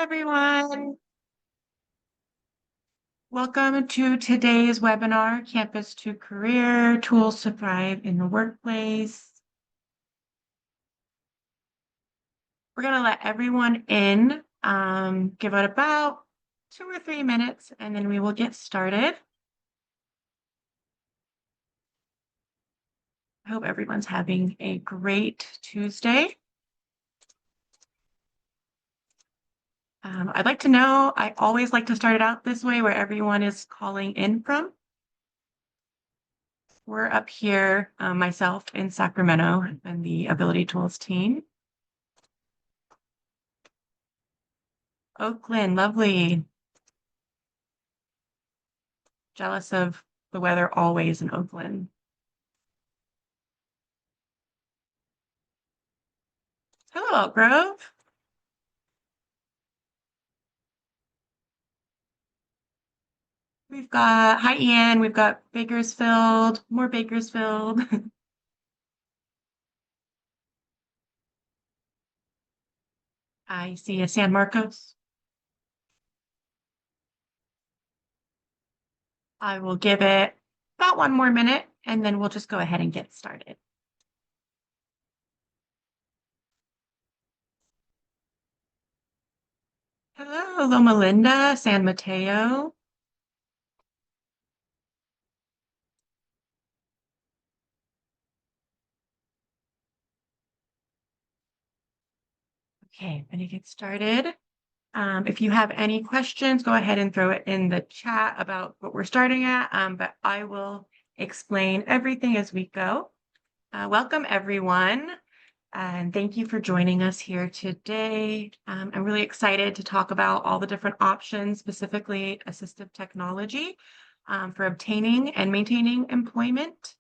Everyone. Welcome to today's webinar, Campus to Career, Tools to Thrive in the Workplace. We're going to let everyone in, give it about 2 or 3 minutes, and then we will get started. I hope everyone's having a great Tuesday. I'd like to know, I always like to start it out this way where everyone is calling in from. We're up here, myself in Sacramento and the Ability Tools team. Oakland, lovely. Jealous of the weather always in Oakland. Hello, Elk Grove. We've got, hi Ian, we've got Bakersfield, more Bakersfield. I see a San Marcos. I will give it about 1 more minute and then we'll just go ahead and get started. Hello, Loma Linda, San Mateo. Okay, I'm gonna get started. If you have any questions, go ahead and throw it in the chat about what we're starting at, but I will explain everything as we go. Welcome, everyone, and thank you for joining us here today. I'm really excited to talk about all the different options, specifically assistive technology, for obtaining and maintaining employment.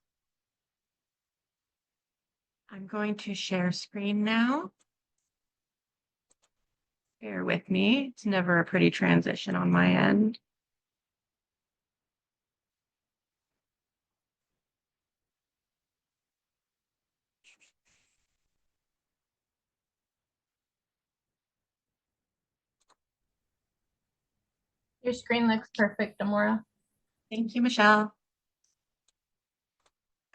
I'm going to share screen now. Bear with me. It's never a pretty transition on my end. Your screen looks perfect, Amora. Thank you, Michelle.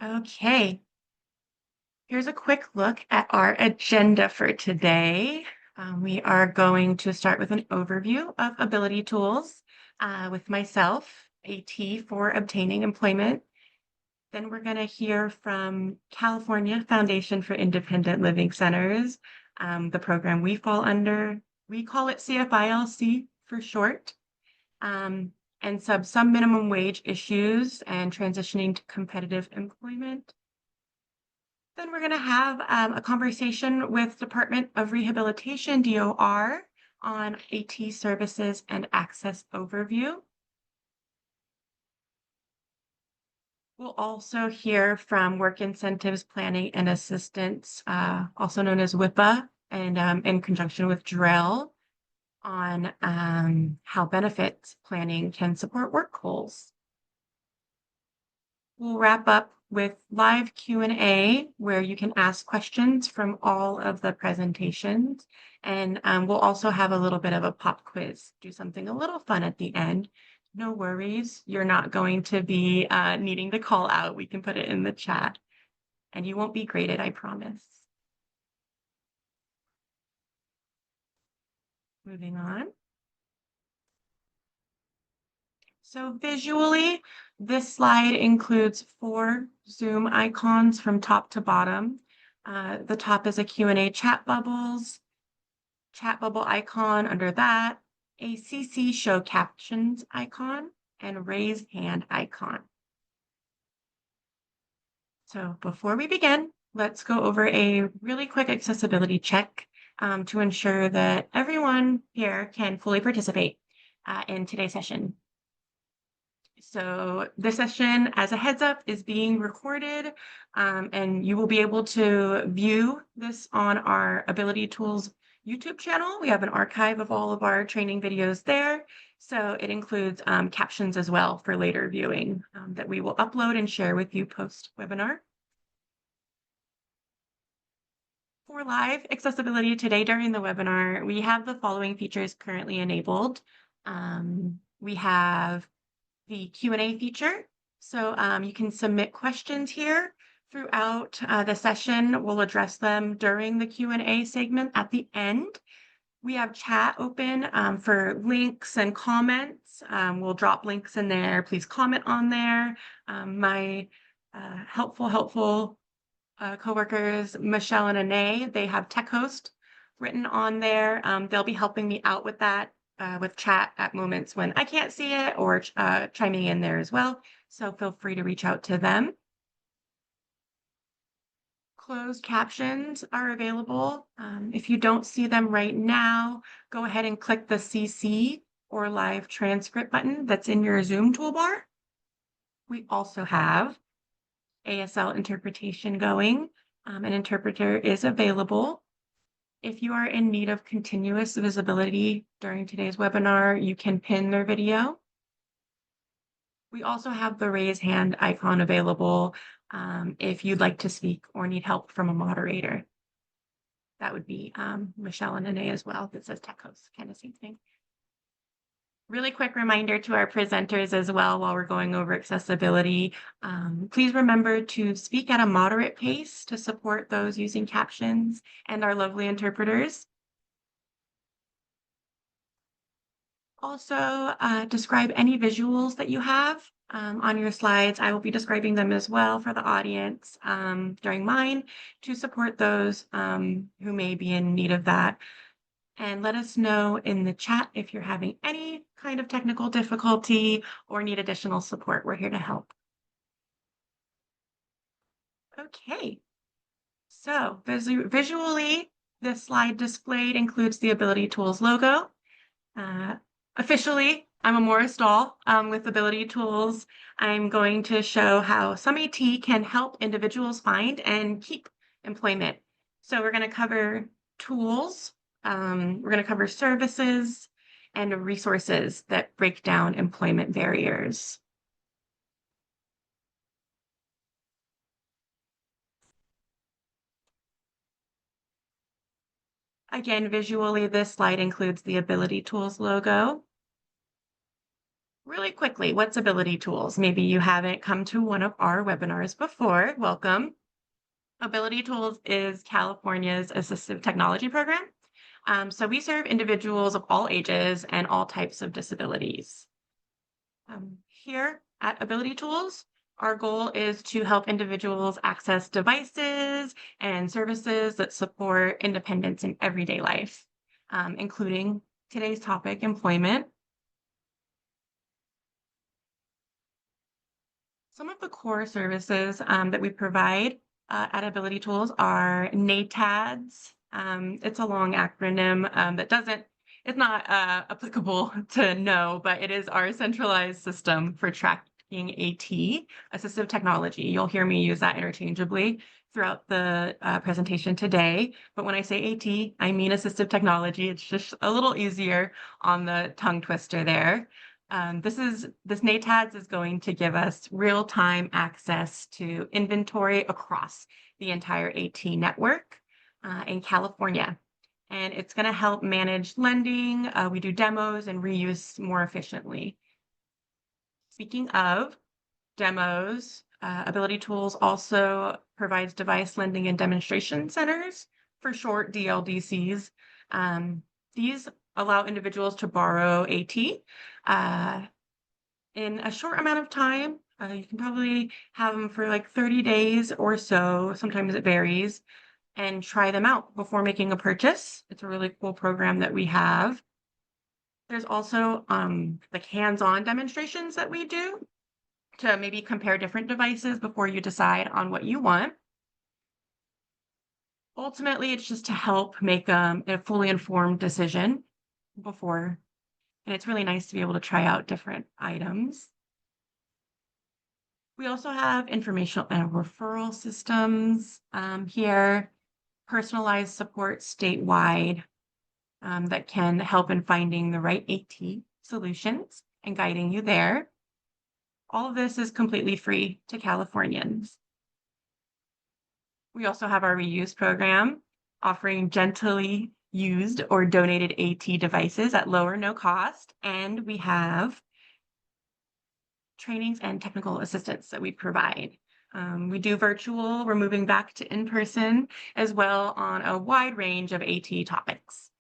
Okay. Here's a quick look at our agenda for today. We are going to start with an overview of ability tools with myself, AT for obtaining employment. Then we're going to hear from California Foundation for Independent Living Centers, the program we fall under. We call it CFILC for short. And some minimum wage issues and transitioning to competitive employment. Then we're going to have a conversation with Department of Rehabilitation, DOR, on AT services and access overview. We'll also hear from Work Incentives Planning and Assistance, also known as WIPA, and in conjunction with DREL, on how benefits planning can support work goals. We'll wrap up with live Q&A where you can ask questions from all of the presentations. And we'll also have a little bit of a pop quiz, do something a little fun at the end. No worries, you're not going to be needing to call out. We can put it in the chat and you won't be graded, I promise. Moving on. So visually, this slide includes 4 Zoom icons from top to bottom. The top is a Q&A chat bubble icon under that, a CC show captions icon, and raise hand icon. So before we begin, let's go over a really quick accessibility check to ensure that everyone here can fully participate in today's session. So this session, as a heads up, is being recorded, and you will be able to view this on our Ability Tools YouTube channel. We have an archive of all of our training videos there. So it includes captions as well for later viewing that we will upload and share with you post-webinar. For live accessibility today during the webinar, we have the following features currently enabled. We have the Q&A feature. So you can submit questions here throughout the session. We'll address them during the Q&A segment at the end. We have chat open for links and comments. We'll drop links in there. Please comment on there. My helpful coworkers, Michelle and Anae, they have tech host written on there. They'll be helping me out with that with chat at moments when I can't see it or chiming in there as well. So feel free to reach out to them. Closed captions are available. If you don't see them right now, go ahead and click the CC or live transcript button that's in your Zoom toolbar. We also have ASL interpretation going. An interpreter is available. If you are in need of continuous visibility during today's webinar, you can pin their video. We also have the raise hand icon available if you'd like to speak or need help from a moderator. That would be Michelle and Anae as well. That says tech host, kind of same thing. Really quick reminder to our presenters as well while we're going over accessibility. Please remember to speak at a moderate pace to support those using captions and our lovely interpreters. Also, describe any visuals that you have on your slides. I will be describing them as well for the audience during mine to support those who may be in need of that. And let us know in the chat if you're having any kind of technical difficulty or need additional support. We're here to help. Okay, so visually, this slide displayed includes the Ability Tools logo. Officially, I'm Amora Stahl with Ability Tools. I'm going to show how some AT can help individuals find and keep employment. So we're going to cover tools, we're going to cover services and resources that break down employment barriers. Again, visually, this slide includes the Ability Tools logo. Really quickly, what's Ability Tools? Maybe you haven't come to one of our webinars before. Welcome. Ability Tools is California's assistive technology program. So we serve individuals of all ages and all types of disabilities. Here at Ability Tools, our goal is to help individuals access devices and services that support independence in everyday life, including today's topic, employment. Some of the core services that we provide at Ability Tools are NATADS. It's a long acronym it's not applicable to know, but it is our centralized system for tracking AT, assistive technology. You'll hear me use that interchangeably throughout the presentation today. But when I say AT, I mean assistive technology. It's just a little easier on the tongue twister there. This NATADS is going to give us real-time access to inventory across the entire AT network in California. And it's going to help manage lending. We do demos and reuse more efficiently. Speaking of demos, Ability Tools also provides device lending and demonstration centers, for short DLDCs. These allow individuals to borrow AT in a short amount of time. You can probably have them for like 30 days or so. Sometimes it varies, and try them out before making a purchase. It's a really cool program that we have. There's also like hands-on demonstrations that we do to maybe compare different devices before you decide on what you want. Ultimately, it's just to help make a fully informed decision before, and it's really nice to be able to try out different items. We also have informational and referral systems here, personalized support statewide that can help in finding the right AT solutions and guiding you there. All of this is completely free to Californians. We also have our reuse program. offering gently used or donated AT devices at low or no cost. And we have trainings and technical assistance that we provide. We do virtual, we're moving back to in-person as well on a wide range of AT topics.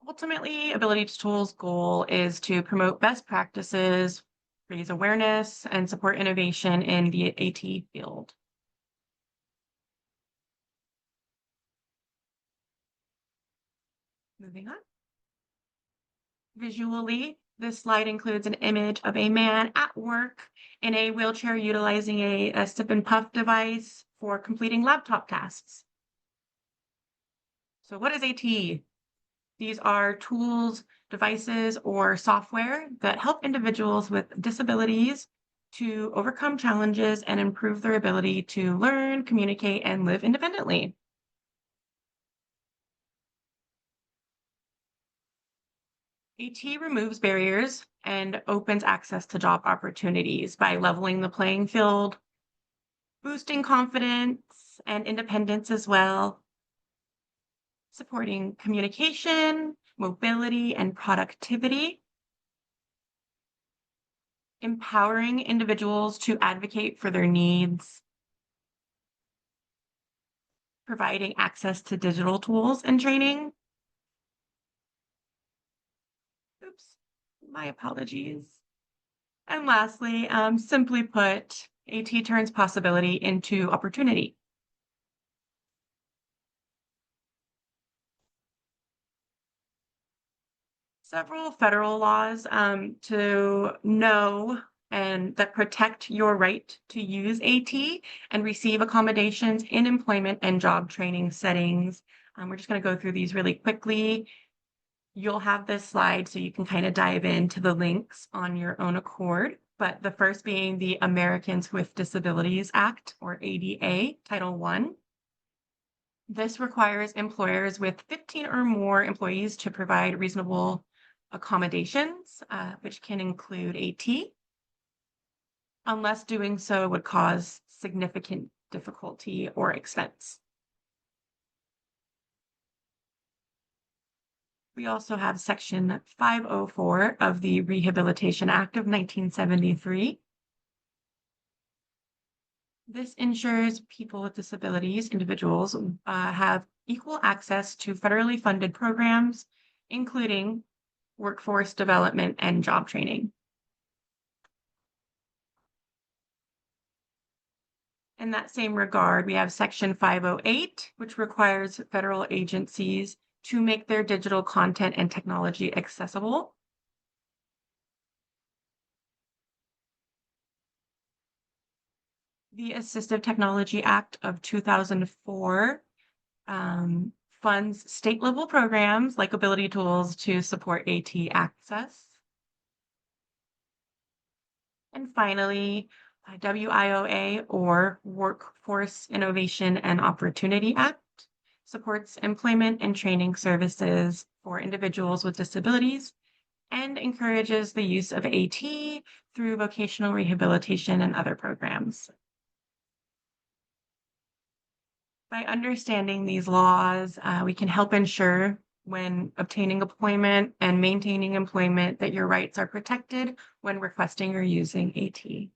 Ultimately, Ability Tools' goal is to promote best practices, raise awareness, and support innovation in the AT field. Moving on. Visually, this slide includes an image of a man at work in a wheelchair utilizing a sip and puff device for completing laptop tasks. So what is AT? These are tools, devices, or software that help individuals with disabilities to overcome challenges and improve their ability to learn, communicate, and live independently. AT removes barriers and opens access to job opportunities by leveling the playing field, boosting confidence and independence as well, supporting communication, mobility, and productivity, empowering individuals to advocate for their needs, providing access to digital tools and training. Oops, my apologies. And lastly, simply put, AT turns possibility into opportunity. Several federal laws to know and that protect your right to use AT and receive accommodations in employment and job training settings. We're just going to go through these really quickly. You'll have this slide so you can kind of dive into the links on your own accord. But the first being the Americans with Disabilities Act, or ADA, Title I. This requires employers with 15 or more employees to provide reasonable accommodations, which can include AT, unless doing so would cause significant difficulty or expense. We also have Section 504 of the Rehabilitation Act of 1973. This ensures people with disabilities, individuals, have equal access to federally funded programs, including workforce development and job training. In that same regard, we have Section 508, which requires federal agencies to make their digital content and technology accessible. The Assistive Technology Act of 2004 funds state-level programs like Ability Tools to support AT access. And finally, WIOA, or Workforce Innovation and Opportunity Act, supports employment and training services for individuals with disabilities and encourages the use of AT through vocational rehabilitation and other programs. By understanding these laws, we can help ensure when obtaining employment and maintaining employment that your rights are protected when requesting or using AT.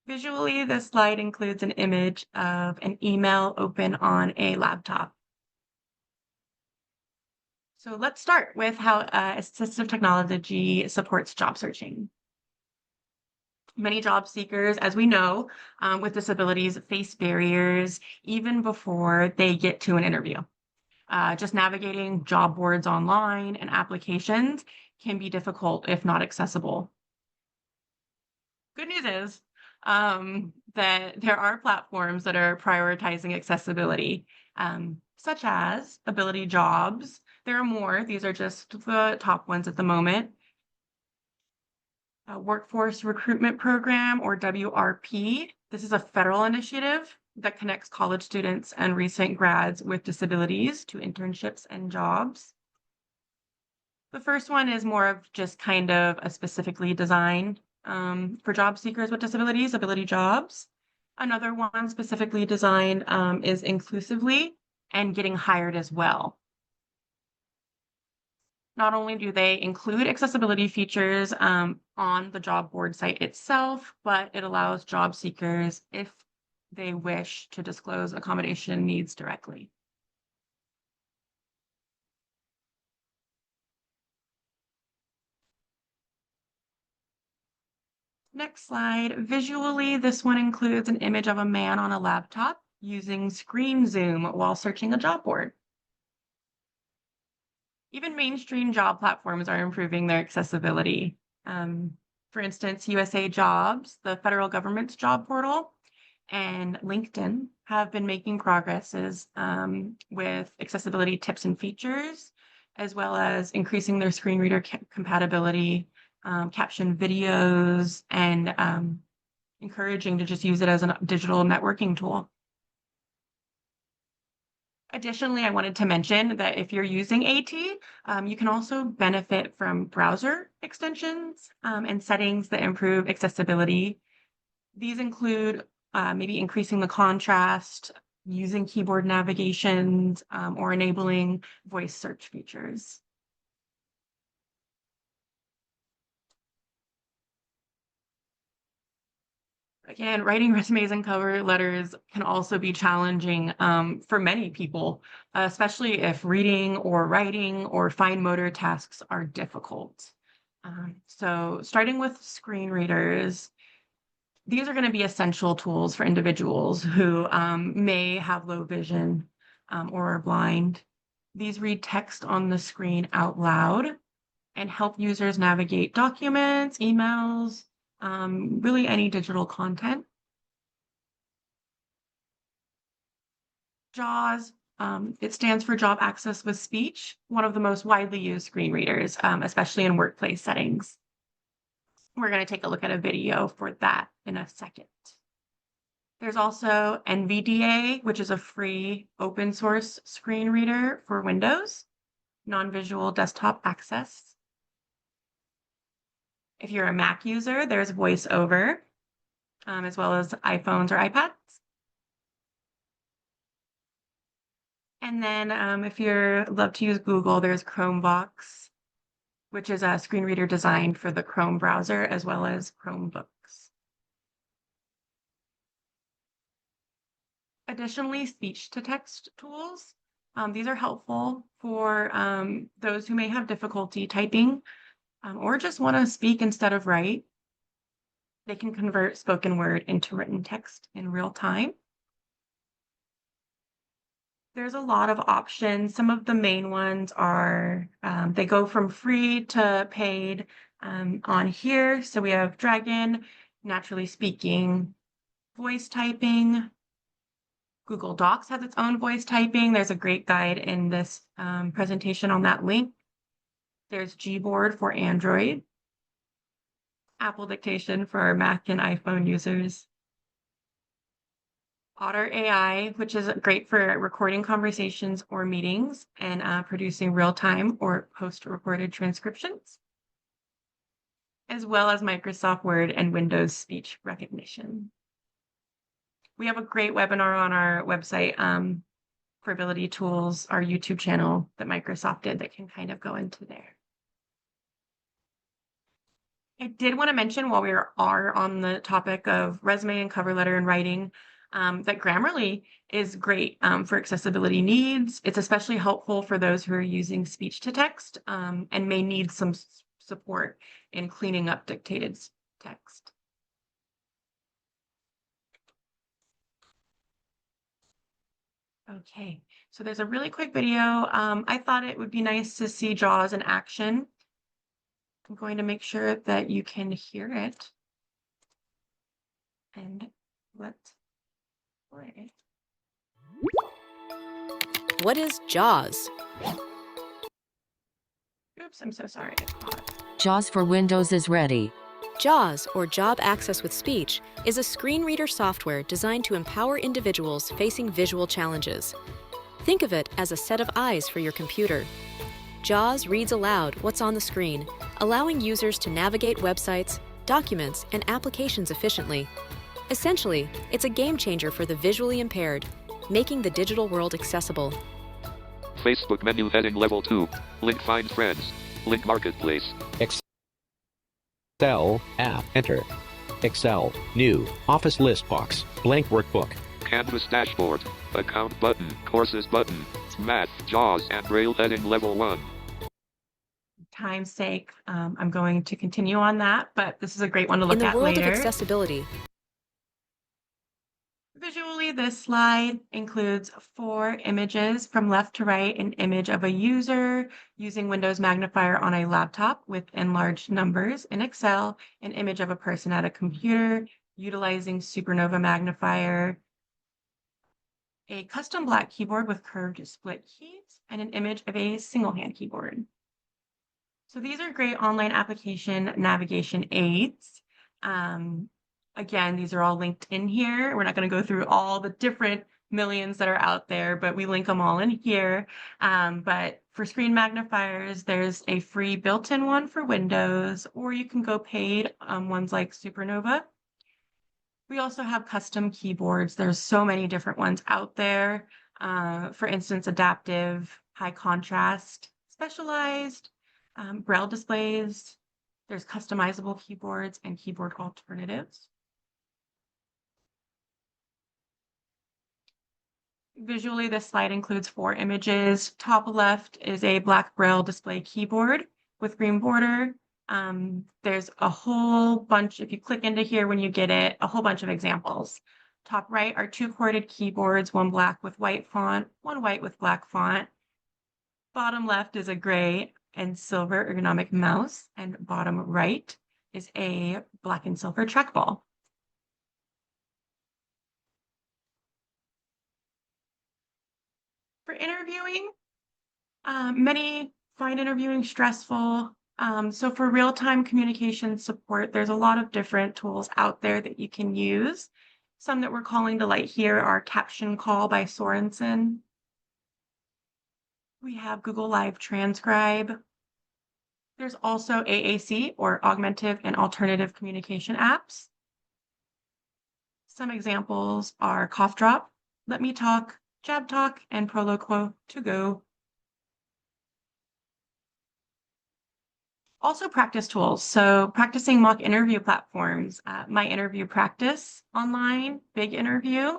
Visually, this slide includes an image of an email open on a laptop. So let's start with how assistive technology supports job searching. Many job seekers, as we know, with disabilities face barriers even before they get to an interview. Just navigating job boards online and applications can be difficult if not accessible. Good news is that there are platforms that are prioritizing accessibility, such as Ability Jobs. There are more. These are just the top ones at the moment. Workforce Recruitment Program, or WRP. This is a federal initiative that connects college students and recent grads with disabilities to internships and jobs. The first one is more of just kind of a specifically designed for job seekers with disabilities, ability jobs. Another one specifically designed is inclusively and getting hired as well. Not only do they include accessibility features on the job board site itself, but it allows job seekers, if they wish, to disclose accommodation needs directly. Next slide. Visually, this one includes an image of a man on a laptop using screen zoom while searching a job board. Even mainstream job platforms are improving their accessibility. For instance, USA Jobs, the federal government's job portal, and LinkedIn have been making progresses with accessibility tips and features, as well as increasing their screen reader compatibility, caption videos, and encouraging to just use it as a digital networking tool. Additionally, I wanted to mention that if you're using AT, you can also benefit from browser extensions and settings that improve accessibility. These include maybe increasing the contrast, using keyboard navigations, or enabling voice search features. Again, writing resumes and cover letters can also be challenging for many people, especially if reading or writing or fine motor tasks are difficult. So starting with screen readers, these are going to be essential tools for individuals who may have low vision or are blind. These read text on the screen out loud and help users navigate documents, emails, really any digital content. JAWS, it stands for Job Access with Speech, one of the most widely used screen readers, especially in workplace settings. We're going to take a look at a video for that in a second. There's also NVDA, which is a free open source screen reader for Windows, non-visual desktop access. If you're a Mac user, there's VoiceOver, as well as iPhones or iPads. And then if you love to use Google, there's Chromebox, which is a screen reader designed for the Chrome browser, as well as Chromebooks. Additionally, speech-to-text tools. These are helpful for those who may have difficulty typing or just want to speak instead of write. They can convert spoken word into written text in real time. There's a lot of options. Some of the main ones are, they go from free to paid on here. So we have Dragon, Naturally Speaking, voice typing. Google Docs has its own voice typing. There's a great guide in this presentation on that link. There's Gboard for Android, Apple Dictation for our Mac and iPhone users, Otter AI, which is great for recording conversations or meetings and producing real-time or post-recorded transcriptions, as well as Microsoft Word and Windows speech recognition. We have a great webinar on our website for Ability Tools, our YouTube channel that Microsoft did that can kind of go into there. I did want to mention while we are on the topic of resume and cover letter and writing, that Grammarly is great for accessibility needs. It's especially helpful for those who are using speech to text and may need some support in cleaning up dictated text. Okay, so there's a really quick video. I thought it would be nice to see JAWS in action. I'm going to make sure that you can hear it. And let's play. What is JAWS? Oops, I'm so sorry. JAWS for Windows is ready. JAWS, or Job Access with Speech, is a screen reader software designed to empower individuals facing visual challenges. Think of it as a set of eyes for your computer. JAWS reads aloud what's on the screen, allowing users to navigate websites, documents, and applications efficiently. Essentially, it's a game changer for the visually impaired, making the digital world accessible. Facebook menu heading level 2. Link find friends. Link marketplace. Excel, app, enter. Excel, new, office list box, blank workbook. Canvas dashboard. Account button. Courses button. Math, JAWS, and Braille heading level 1. Time's sake, I'm going to continue on that, but this is a great one to look In the at world later. of accessibility, Visually, this slide includes 4 images from left to right, an image of a user using Windows Magnifier on a laptop with enlarged numbers in Excel, an image of a person at a computer utilizing Supernova Magnifier, a custom black keyboard with curved split keys, and an image of a single hand keyboard. So these are great online application navigation aids. Again, these are all linked in here. We're not going to go through all the different millions that are out there, but we link them all in here. But for screen magnifiers, there's a free built-in one for Windows, or you can go paid ones like Supernova. We also have custom keyboards. There's so many different ones out there. For instance, adaptive, high contrast, specialized, Braille displays. There's customizable keyboards and keyboard alternatives. Visually, this slide includes 4 images. Top left is a black Braille display keyboard with green border. There's a whole bunch, if you click into here when you get it, a whole bunch of examples. Top right are 2 corded keyboards, one black with white font, one white with black font. Bottom left is a gray and silver ergonomic mouse, and bottom right is a black and silver trackball. For interviewing, many find interviewing stressful. So for real-time communication support, there's a lot of different tools out there that you can use. Some that we're calling to light here are Caption Call by Sorensen. We have Google Live Transcribe. There's also AAC, or Augmentative and Alternative Communication apps. Some examples are Cough Drop, Let Me Talk, Jab Talk, and Proloquo to go. Also practice tools. So practicing mock interview platforms, My Interview Practice online, Big Interview.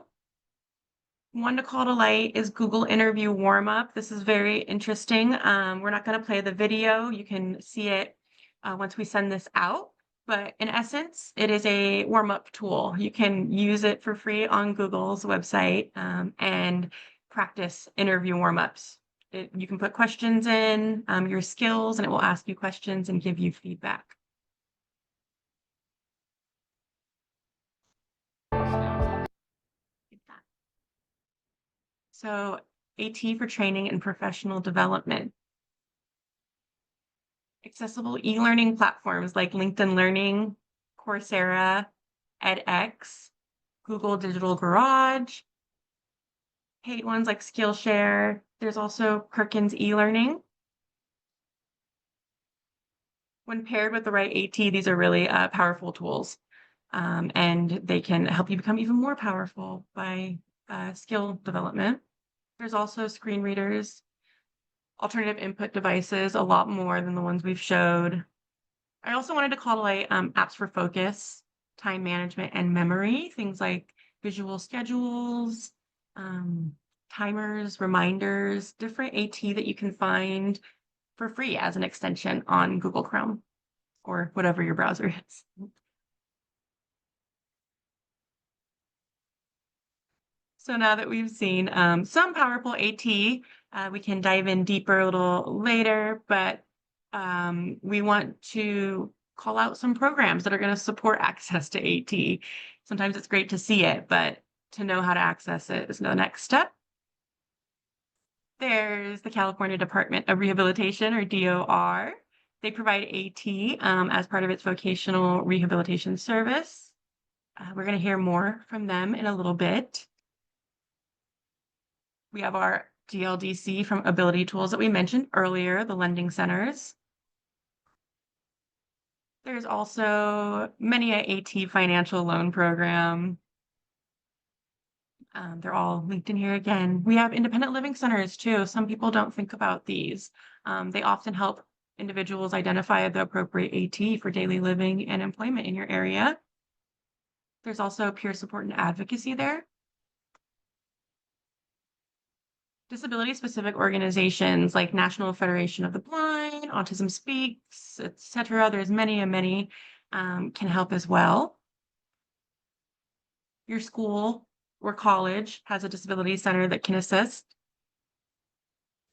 One to call to light is Google Interview Warm-Up. This is very interesting. We're not going to play the video. You can see it once we send this out. But in essence, it is a warm-up tool. You can use it for free on Google's website and practice interview warm-ups. You can put questions in, your skills, and it will ask you questions and give you feedback. So AT for training and professional development. Accessible e-learning platforms like LinkedIn Learning, Coursera, edX, Google Digital Garage, paid ones like Skillshare. There's also Perkins e-learning. When paired with the right AT, these are really powerful tools, and they can help you become even more powerful by skill development. There's also screen readers, alternative input devices, a lot more than the ones we've showed. I also wanted to call to light apps for focus, time management, and memory, things like visual schedules, timers, reminders, different AT that you can find for free as an extension on Google Chrome or whatever your browser is. So now that we've seen some powerful AT, we can dive in deeper a little later, but we want to call out some programs that are going to support access to AT. Sometimes it's great to see it, but to know how to access it is the next step. There's the California Department of Rehabilitation, or DOR. They provide AT as part of its vocational rehabilitation service. We're going to hear more from them in a little bit. We have our DLDC from Ability Tools that we mentioned earlier, the lending centers. There's also many a AT financial loan program. They're all linked in here again. We have independent living centers too. Some people don't think about these. They often help individuals identify the appropriate AT for daily living and employment in your area. There's also peer support and advocacy there. Disability-specific organizations like National Federation of the Blind, Autism Speaks, etc. There's many can help as well. Your school or college has a disability center that can assist.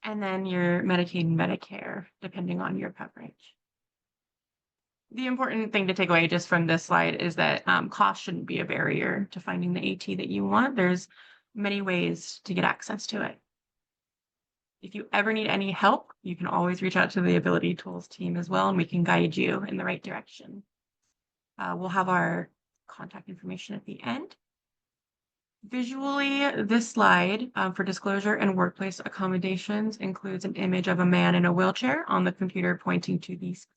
And then your Medicaid and Medicare, depending on your coverage. The important thing to take away just from this slide is that cost shouldn't be a barrier to finding the AT that you want. There's many ways to get access to it. If you ever need any help, you can always reach out to the Ability Tools team as well, and we can guide you in the right direction. We'll have our contact information at the end. Visually, this slide for disclosure and workplace accommodations includes an image of a man in a wheelchair on the computer pointing to these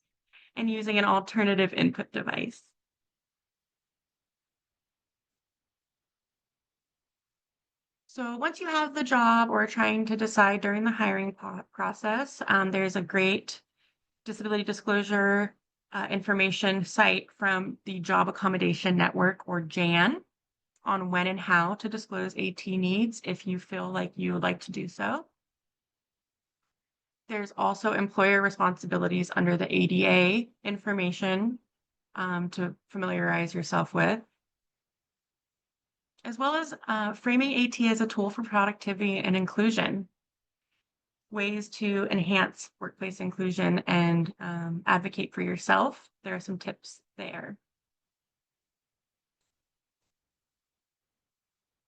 and using an alternative input device. So once you have the job or trying to decide during the hiring process, there's a great disability disclosure information site from the Job Accommodation Network, or JAN, on when and how to disclose AT needs if you feel like you would like to do so. There's also employer responsibilities under the ADA information to familiarize yourself with, as well as framing AT as a tool for productivity and inclusion, ways to enhance workplace inclusion and advocate for yourself. There are some tips there.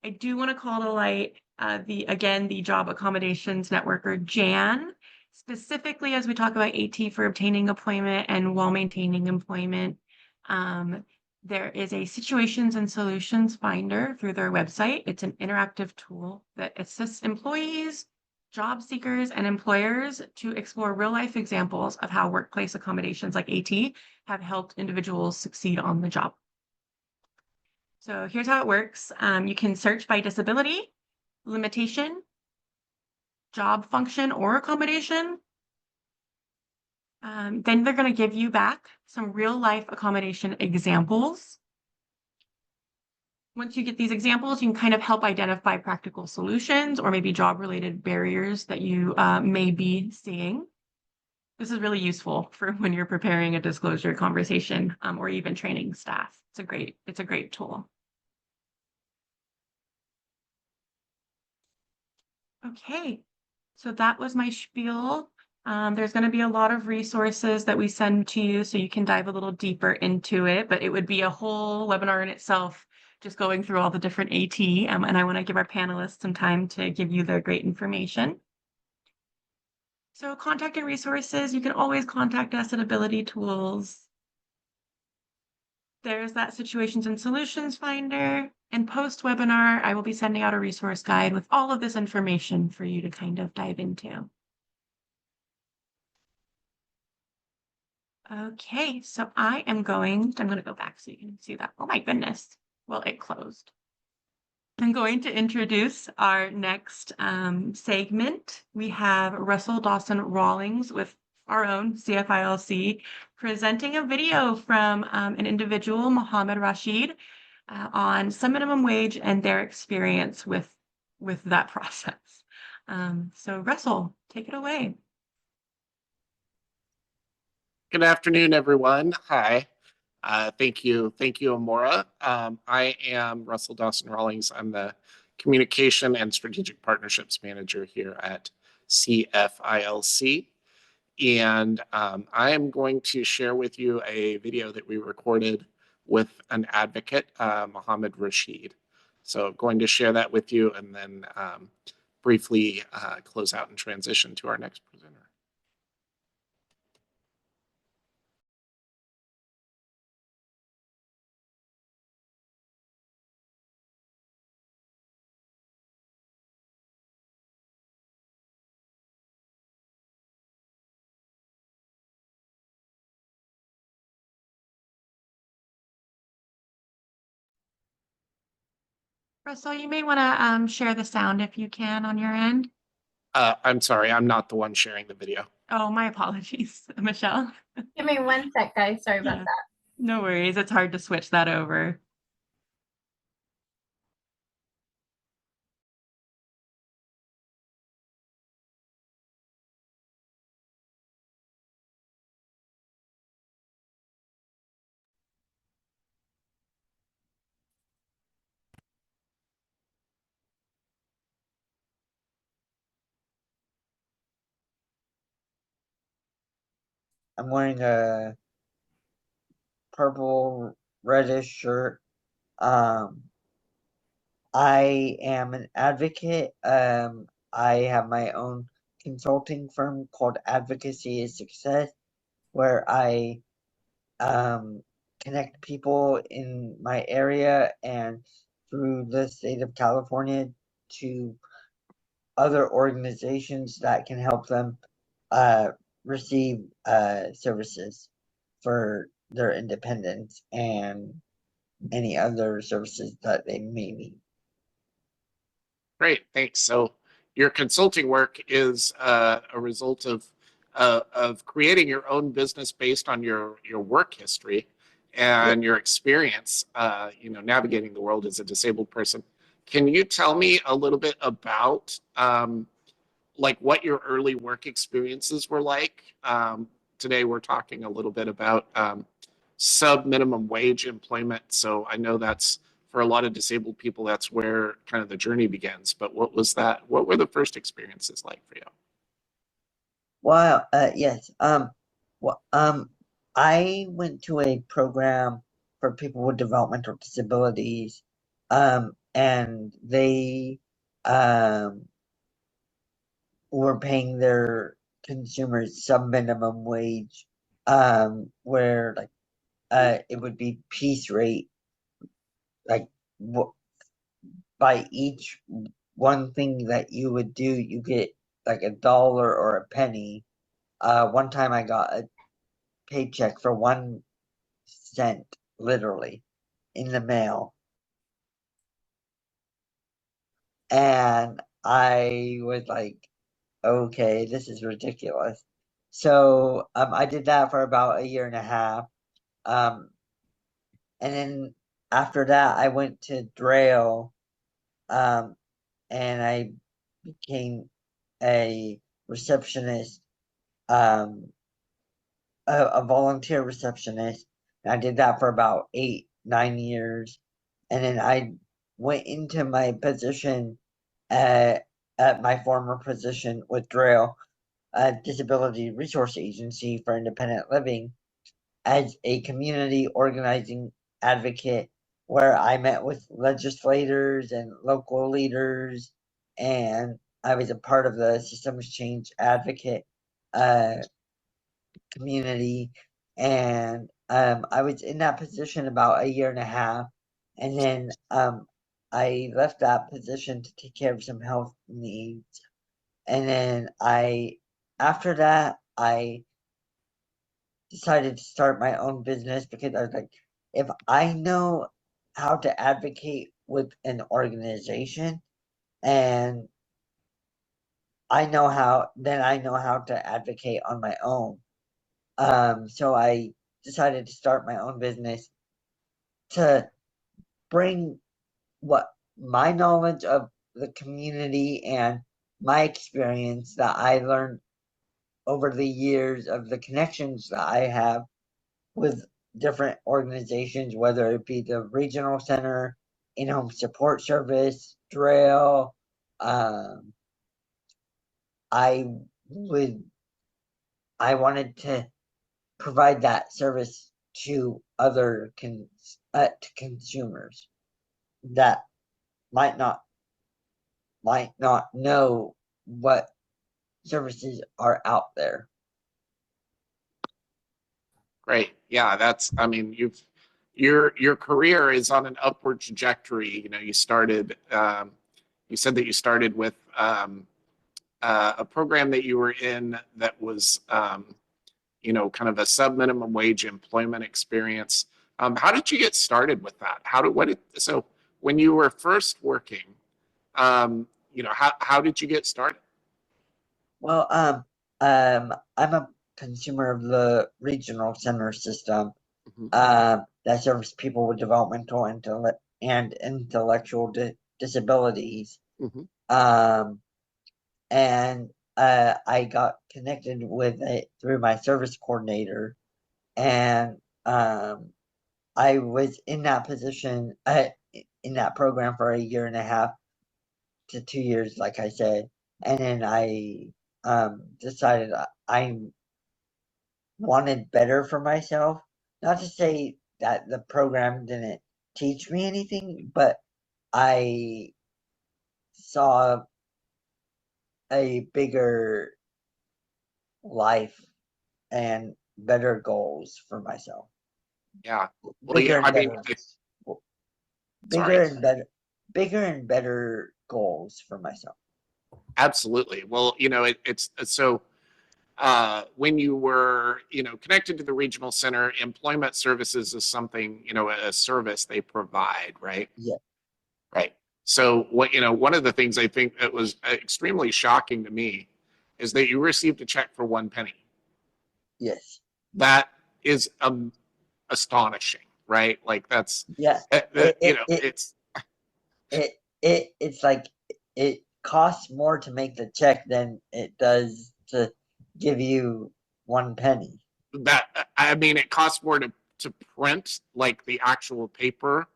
I do want to call to light the Job Accommodations Network, or JAN, specifically as we talk about AT for obtaining employment and while maintaining employment. There is a situations and solutions finder through their website. It's an interactive tool that assists employees, job seekers, and employers to explore real-life examples of how workplace accommodations like AT have helped individuals succeed on the job. So here's how it works. You can search by disability, limitation, job function, or accommodation. Then they're going to give you back some real-life accommodation examples. Once you get these examples, you can kind of help identify practical solutions or maybe job-related barriers that you may be seeing. This is really useful for when you're preparing a disclosure conversation or even training staff. It's a great tool. Okay, so that was my spiel. There's going to be a lot of resources that we send to you so you can dive a little deeper into it, but it would be a whole webinar in itself just going through all the different AT, and I want to give our panelists some time to give you their great information. So contact and resources, you can always contact us at Ability Tools. There's that situations and solutions finder, and post-webinar, I will be sending out a resource guide with all of this information for you to kind of dive into. Okay, so I'm going to go back so you can see that. Oh my goodness. Well, it closed. I'm going to introduce our next segment. We have Russell Dawson Rawlings with our own CFILC presenting a video from an individual, Mohammed Rashid, on some minimum wage and their experience with that process. So Russell, take it away. Good afternoon, everyone. Hi. Thank you, Amora. I am Russell Dawson Rawlings. I'm the Communication and Strategic Partnerships Manager here at CFILC. And I am going to share with you a video that we recorded with an advocate, Mohammed Rashid. So I'm going to share that with you and then briefly close out and transition to our next presenter. Russell, you may want to share the sound if you can on your end. I'm sorry, I'm not the one sharing the video. Oh, my apologies, Michelle. Give me 1 sec, guys. Sorry about Yeah. that. No worries. It's hard to switch that over. I'm wearing a purple reddish shirt. I am an advocate. I have my own consulting firm called Advocacy is Success, where I connect people in my area and through the state of California to other organizations that can help them receive services for their independence and any other services that they may need. Great, thanks. So your consulting work is a result of creating your own business based on your work history and your experience, navigating the world as a disabled person. Can you tell me a little bit about like what your early work experiences were like? Today we're talking a little bit about sub minimum wage employment. So I know that's for a lot of disabled people, that's where kind of the journey begins. But what was that? What were the first experiences like for you? Well, yes. Well, I went to a program for people with developmental disabilities, and they were paying their consumers sub minimum wage, where like it would be piece rate, like by each one thing that you would do, you get like $1 or a penny. One time I got a paycheck for 1 cent, literally, in the mail. And I was like, okay, this is ridiculous. So I did that for about a year and a half. Um, and then after that, I went to Drail, and I became a receptionist, um, a volunteer receptionist. And I did that for about 8, 9 years. And then I went into my position at my former position with Drail, a disability resource agency for independent living, as a community organizing advocate, where I met with legislators and local leaders, and I was a part of the systems change advocate uh, community. And I was in that position about a year and a half, and then I left that position to take care of some health needs. And then after that, I decided to start my own business because I was like, if I know how to advocate with an organization and I know how to advocate on my own. So I decided to start my own business to bring what my knowledge of the community and my experience that I learned over the years of the connections that I have with different organizations, whether it be the regional center, in-home support service, Trail. I would I wanted to provide that service to other to consumers that might not know what services are out there. Great. Yeah, I mean, your career is on an upward trajectory. You know, you said that you started with a program that you were in that was, kind of a sub minimum wage employment experience. How did you get started with that? So when you were first working, how did you get started? Well, I'm a consumer of the regional center system, Mhm. that serves people with developmental and intellectual disabilities. Mhm. And I got connected with it through my service coordinator, and I was in that position, in that program for a year and a half to 2 years, like I said, and then I decided I wanted better for myself. Not to say that the program didn't teach me anything, but I saw a bigger life and better goals for myself. Yeah. Well, Bigger yeah, and I mean, better, sorry. bigger and better goals for myself. Absolutely. Well, it's so when you were, connected to the regional center, employment services is something, a service they provide, right? Yeah. Right. So one of the things I think that was extremely shocking to me is that you received a check for 1 penny. Yes. That is astonishing, right? Like that's, Yeah. it's, It's like it costs more to make the check than it does to give you 1 penny. that, I mean, it costs more to print like the actual paper.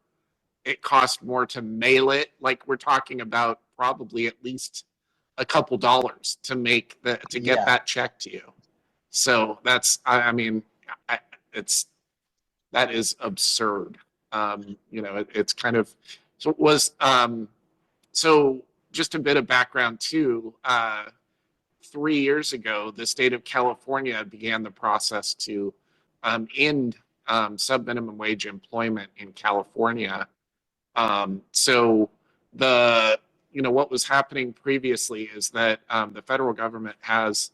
It costs more to mail it. Like we're talking about probably at least a couple dollars to get Yeah. that check to you. So that's, I mean, it's, that is absurd. It's kind of, so it was, so just a bit of background too. 3 years ago, the state of California began the process to end sub-minimum wage employment in California. So what was happening previously is that the federal government has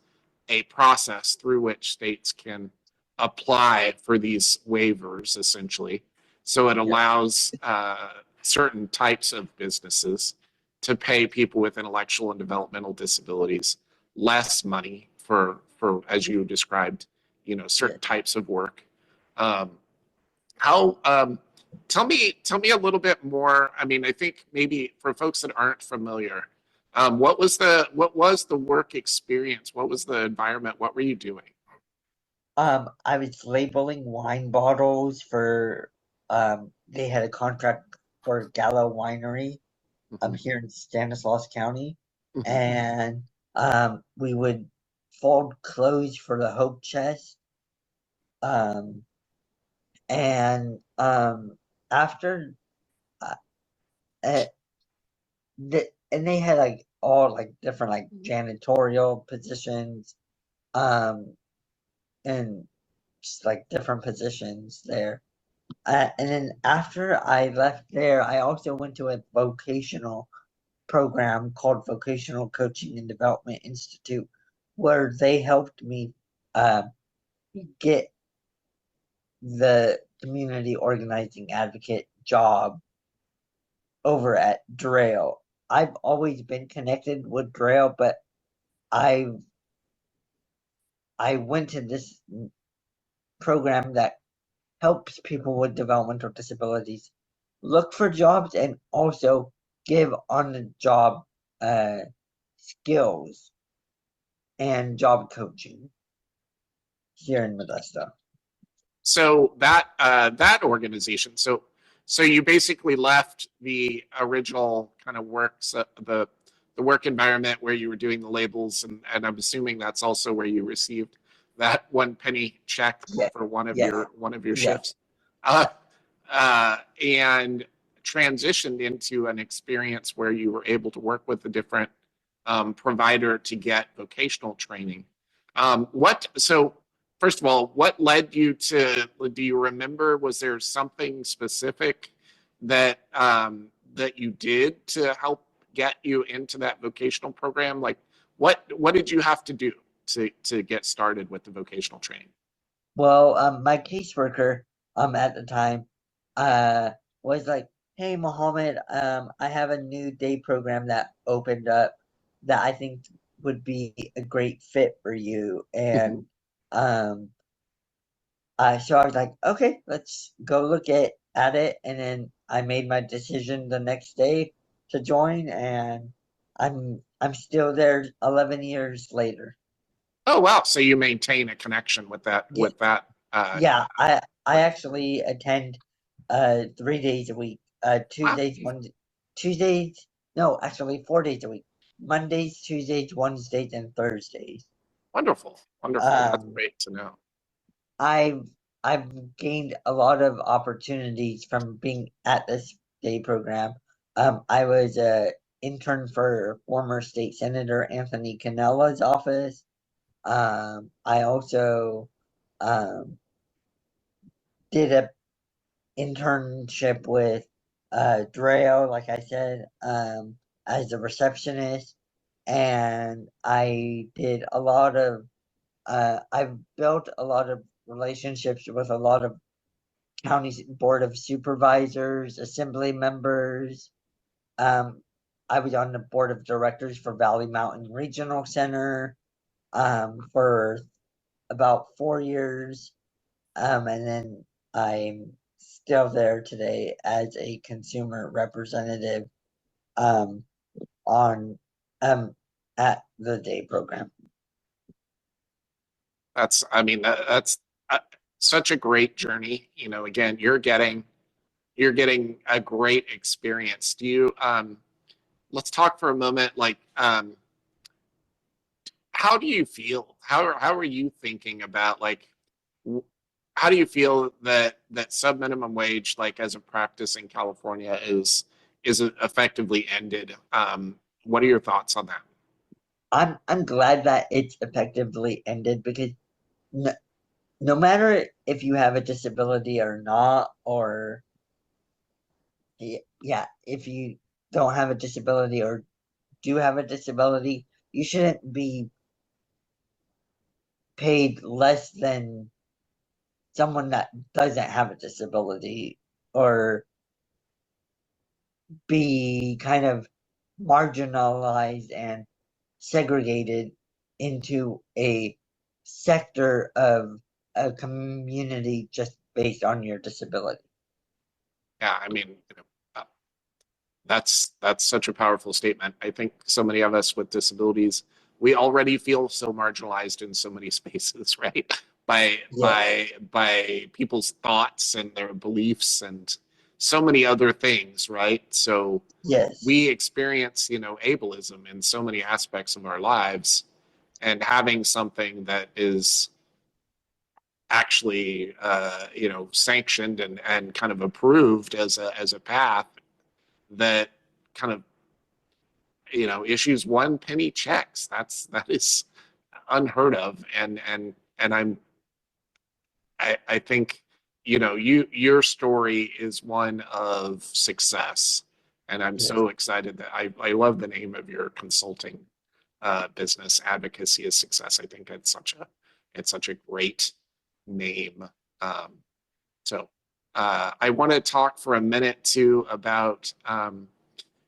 a process through which states can apply for these waivers, essentially. So it allows certain types of businesses to pay people with intellectual and developmental disabilities less money for as you described, certain types of work. How Tell me a little bit more. I mean, I think maybe for folks that aren't familiar, what was the work experience? What was the environment? What were you doing? I was labeling wine bottles for they had a contract for Gallo Winery here in Stanislaus County. Mhm. And we would fold clothes for the Hope Chest. And after uh, and they had like all like different like janitorial positions, and just like different positions there. And then after I left there, I also went to a vocational program called Vocational Coaching and Development Institute, where they helped me get the community organizing advocate job over at Drail. I've always been connected with Drail, but I went to this program that helps people with developmental disabilities look for jobs and also give on the job skills and job coaching here in Modesto. So that organization. So you basically left the original kind of works, the work environment where you were doing the labels, and I'm assuming that's also where you received that 1 penny check for one of your shifts, and transitioned into an experience where you were able to work with a different provider to get vocational training. So first of all, what led you to, do you remember, was there something specific that that you did to help get you into that vocational program? Like what did you have to do to get started with the vocational training? Well, my caseworker at the time was like, hey Mohammed, I have a new day program that opened up that I think would be a great fit for you. And um so I was like, okay, let's go look at it. And then I made my decision the next day to join, and I'm still there 11 years later. Oh, wow. So you maintain a connection with Yeah, uh, yeah, I actually attend 3 days a week. wow, Tuesdays, Tuesdays, no, actually 4 days a week. Mondays, Tuesdays, Wednesdays, and Thursdays. wonderful. Wonderful. That's Um great to know. I've gained a lot of opportunities from being at this day program. I was a intern for former state senator Anthony Canella's office. I also um, did a internship with Dreo, like I said, as a receptionist, and I did a lot of. I've built a lot of relationships with a lot of county board of supervisors, assembly members. Um, I was on the board of directors for Valley Mountain Regional Center for about 4 years. And then I'm still there today as a consumer representative um, on um, at the day program. I mean, that's uh, such a great journey. You know, again, you're getting a great experience. Let's talk for a moment, like, how do you feel? How are you thinking about, like, how do you feel that sub minimum wage, like as a practice in California, is effectively ended? What are your thoughts on that? I'm glad that it's effectively ended because no, no matter if you have a disability or not, or yeah, if you don't have a disability or do have a disability, you shouldn't be paid less than someone that doesn't have a disability, or be kind of marginalized and segregated into a sector of a community just based on your disability. Yeah, I mean, uh, that's such a powerful statement. I think so many of us with disabilities, we already feel so marginalized in so many spaces, right? Yes, By people's thoughts and their beliefs and so many other things, right? So yes, we experience, ableism in so many aspects of our lives, and having something that is actually, sanctioned and kind of approved as a path that kind of, issues one penny checks. That is unheard of. I think, your story is one of success. And I'm yes, so excited that I love the name of your consulting business. Advocacy is Success. I think it's such a great name. Um, so I want to talk for a minute too about,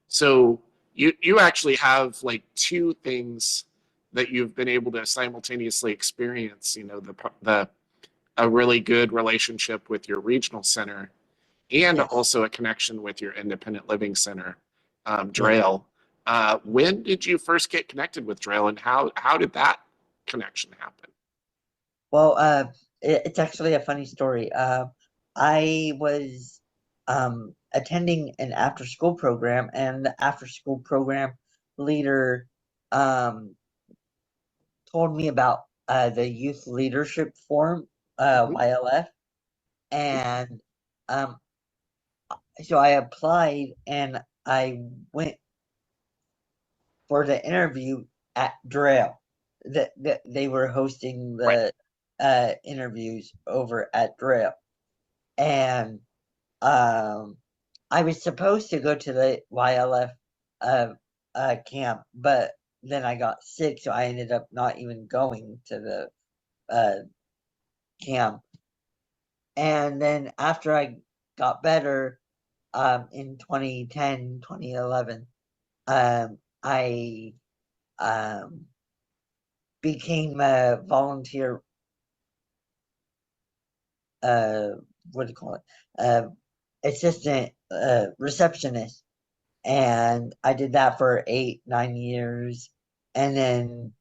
so you actually have like two things that you've been able to simultaneously experience. The a really good relationship with your regional center, and yes, also a connection with your independent living center, yes. Drail. When did you first get connected with Drail, and how did that connection happen? Well, it's actually a funny story. I was attending an after school program, and the after school program leader um, told me about the Youth Leadership Forum, Mhm. YLF, and um, so I applied and I went for the interview at Drail. That they were hosting Right. the interviews over at Drail, and um, I was supposed to go to the YLF uh, camp, but then I got sick, so I ended up not even going to the uh, camp. And then after I got better, in 2010, 2011, I became a volunteer, what do you call it? Assistant, receptionist. And I did that for 8, 9 years. And then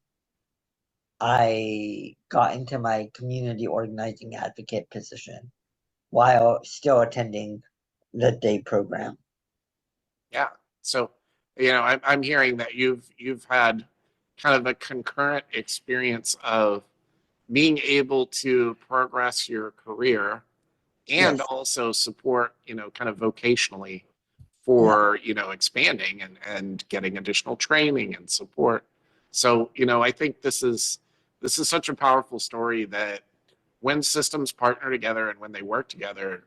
I got into my community organizing advocate position while still attending the day program. Yeah. So, you know, I'm hearing that you've had kind of a concurrent experience of being able to progress your career and Yes. also support, you know, kind of vocationally Yeah. for, you know, expanding and getting additional training and support. So, you know, I think this is such a powerful story that when systems partner together and when they work together,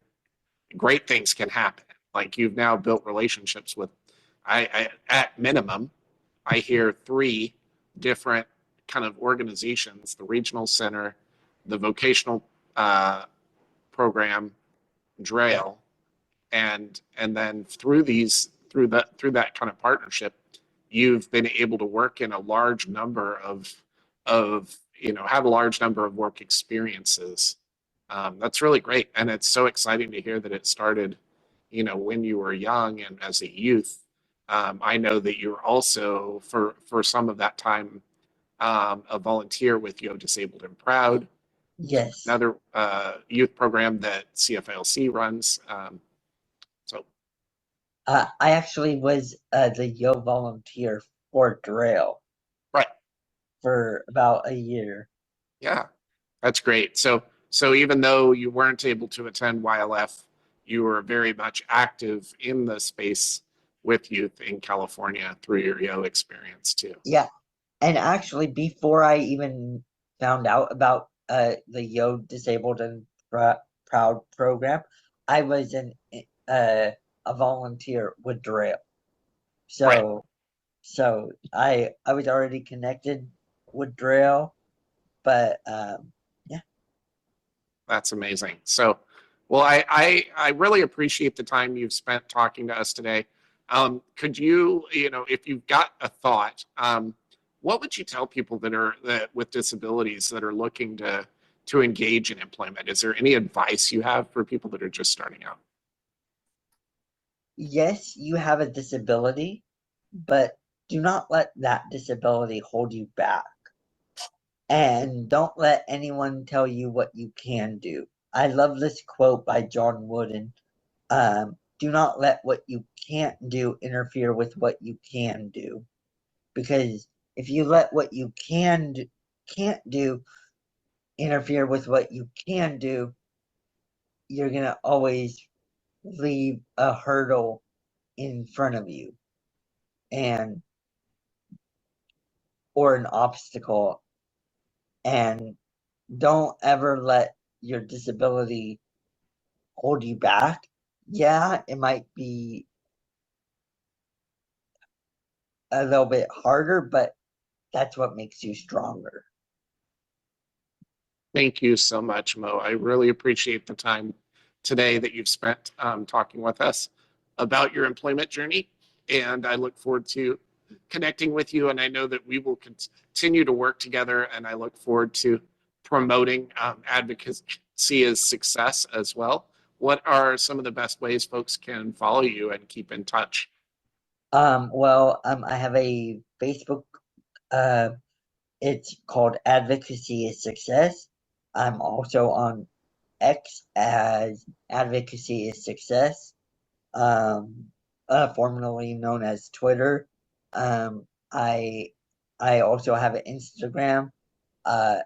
great things can happen. Like you've now built relationships with, I at minimum, I hear 3 different kind of organizations: the regional center, the vocational program, Drail, and then through that kind of partnership, you've been able to work in a large number of you know, have a large number of work experiences. That's really great, and it's so exciting to hear that it started, you know, when you were young and as a youth. I know that you're also for some of that time a volunteer with Yo Disabled and Proud, Yes. another youth program that CFLC runs. So I actually was the Yo volunteer for Drill right, for about a year. yeah, that's great. So even though you weren't able to attend YLF, you were very much active in the space with youth in California through your Yo experience too. Yeah. And actually, before I even found out about the Yo Disabled and Proud program, I was a volunteer with Drill. Right, So I was already connected with Drill, but yeah. that's amazing. So, well, I really appreciate the time you've spent talking to us today. Could you, you know, if you've got a thought, what would you tell people that with disabilities that are looking to engage in employment? Is there any advice you have for people that are just starting out? Yes, you have a disability, but do not let that disability hold you back. And don't let anyone tell you what you can do. I love this quote by John Wooden. Do not let what you can't do interfere with what you can do. Because if you let what you can't do interfere with what you can do, you're gonna always leave a hurdle in front of you and or an obstacle, and don't ever let your disability hold you back. Yeah, it might be a little bit harder, but that's what makes you stronger. Thank you so much, Mo. I really appreciate the time today that you've spent talking with us about your employment journey. And I look forward to connecting with you. And I know that we will continue to work together. And I look forward to promoting advocacy as success as well. What are some of the best ways folks can follow you and keep in touch? I have a Facebook, uh, it's called Advocacy is Success. I'm also on X as Advocacy is Success, formerly known as Twitter. Um, I I also have an Instagram, uh,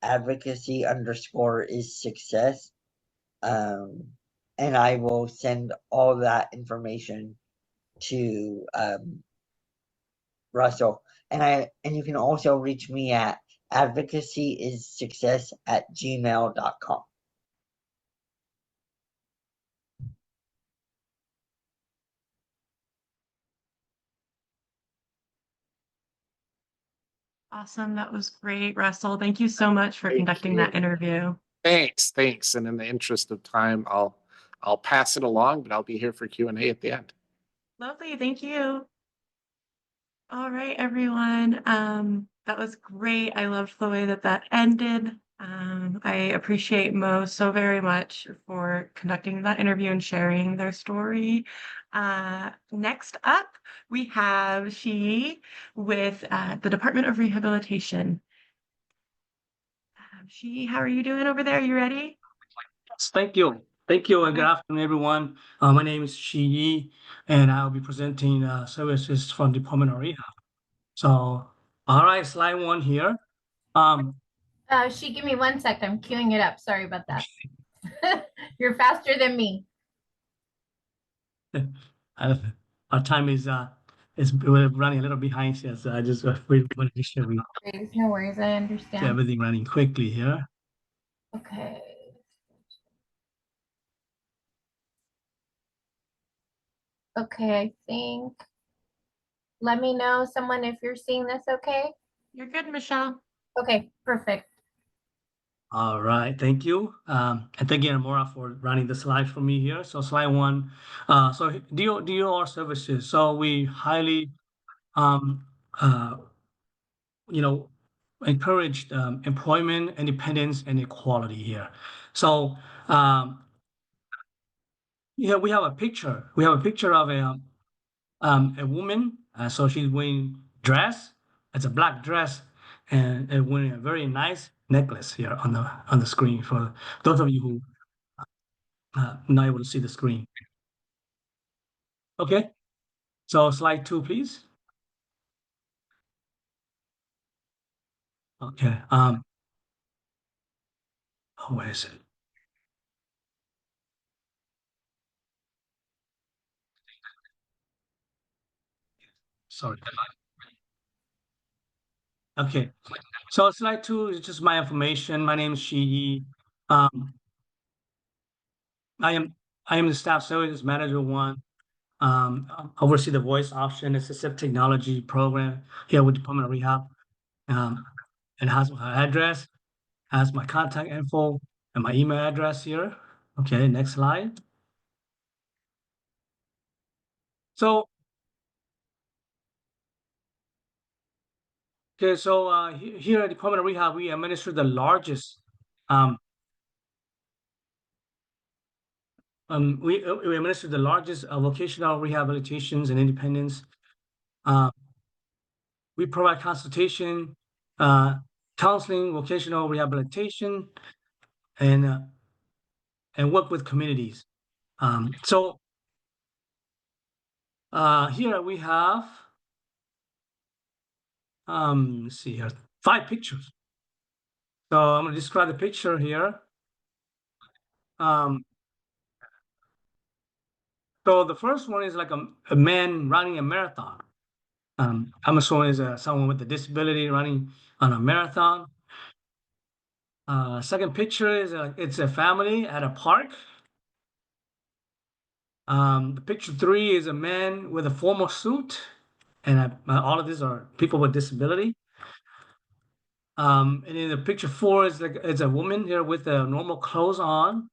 advocacy underscore is success. Um, and I will send all that information to Russell. And you can also reach me at advocacyissuccess@gmail.com. Awesome. That was great, Russell. Thank you so much for Thank conducting you. that interview. Thanks. And in the interest of time, I'll pass it along, but I'll be here for Q&A at the end. Lovely, thank you. All right, everyone. That was great. I loved the way that that ended. I appreciate Mo so very much for conducting that interview and sharing their story. Next up, we have with the Department of Rehabilitation. How are you doing over there? You ready? Yes, thank you. Thank you, and good Okay. afternoon, everyone. My name is Shi Yi, and I'll be presenting services from Department of Rehab. So, all right, slide 1 here. Give me 1 sec. I'm queuing it up. Sorry about that. You're faster than me. Our time is we're running a little behind here, so I just we want to make sure we No worries. I get understand. everything running quickly here. Okay. Okay, I think. Let me know, someone, if you're seeing this okay. You're good, Michelle. Okay, perfect. All right, thank you. And thank you, Amora, for running the slides for me here. So slide 1. So DOR services. So we highly, uh, encouraged employment, independence, and equality here. So we have a picture. We have a picture of a woman. So she's wearing dress. It's a black dress, and wearing a very nice necklace here on the screen for those of you who not able to see the screen. Okay. So slide 2, please. Okay. Where is it? Sorry. Okay. So slide 2 is just my information. My name is Shi Yi. Um, I am the staff services manager 1. Oversee the voice option assistive technology program here with Department of Rehab. It has my address, has my contact info, and my email address here. Okay, next slide. So okay, so here at Department of Rehab, we administer the largest we administer the largest vocational rehabilitations and independence. We provide consultation, counseling, vocational rehabilitation, and work with communities. So here we have, let's see here, 5 pictures. So I'm going to describe the picture here. So the first one is like a man running a marathon. I'm assuming is someone with a disability running on a marathon. Second picture is it's a family at a park. Picture 3 is a man with a formal suit, and all of these are people with disability. And then the picture 4 is like it's a woman here with normal clothes on,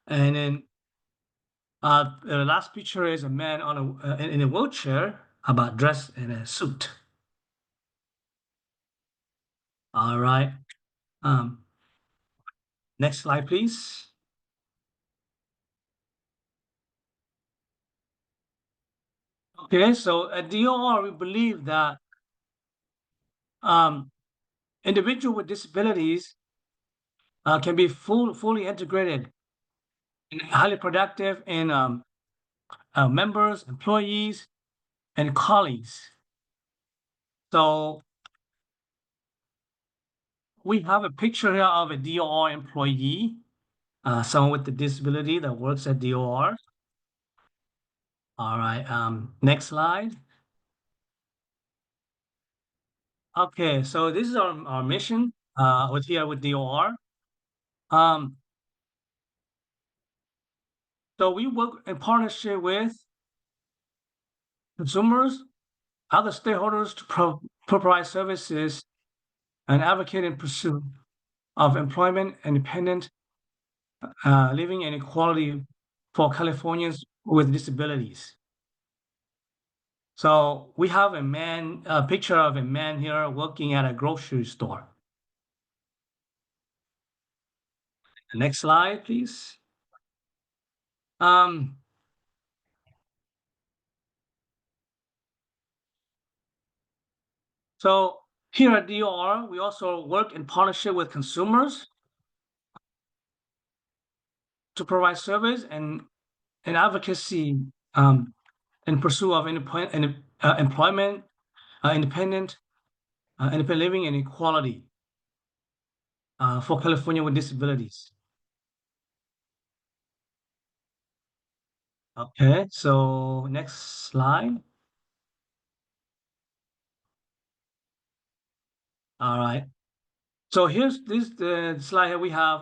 and then the last picture is a man on in a wheelchair, about dressed in a suit. All right. Next slide, please. Okay, so at DOR, we believe that individuals with disabilities can be fully integrated and highly productive in members, employees, and colleagues. So we have a picture here of a DOR employee, someone with a disability that works at DOR. All right, next slide. Okay, so this is our mission with DOR. So we work in partnership with consumers, other stakeholders to provide services and advocate in pursuit of employment, independent, living inequality for Californians with disabilities. So we have a picture of a man here working at a grocery store. Next slide, please. So here at DOR, we also work in partnership with consumers to provide service and advocacy in pursuit of employment, independent living and equality for California with disabilities. Okay, so next slide. All right. So here's the slide here. We have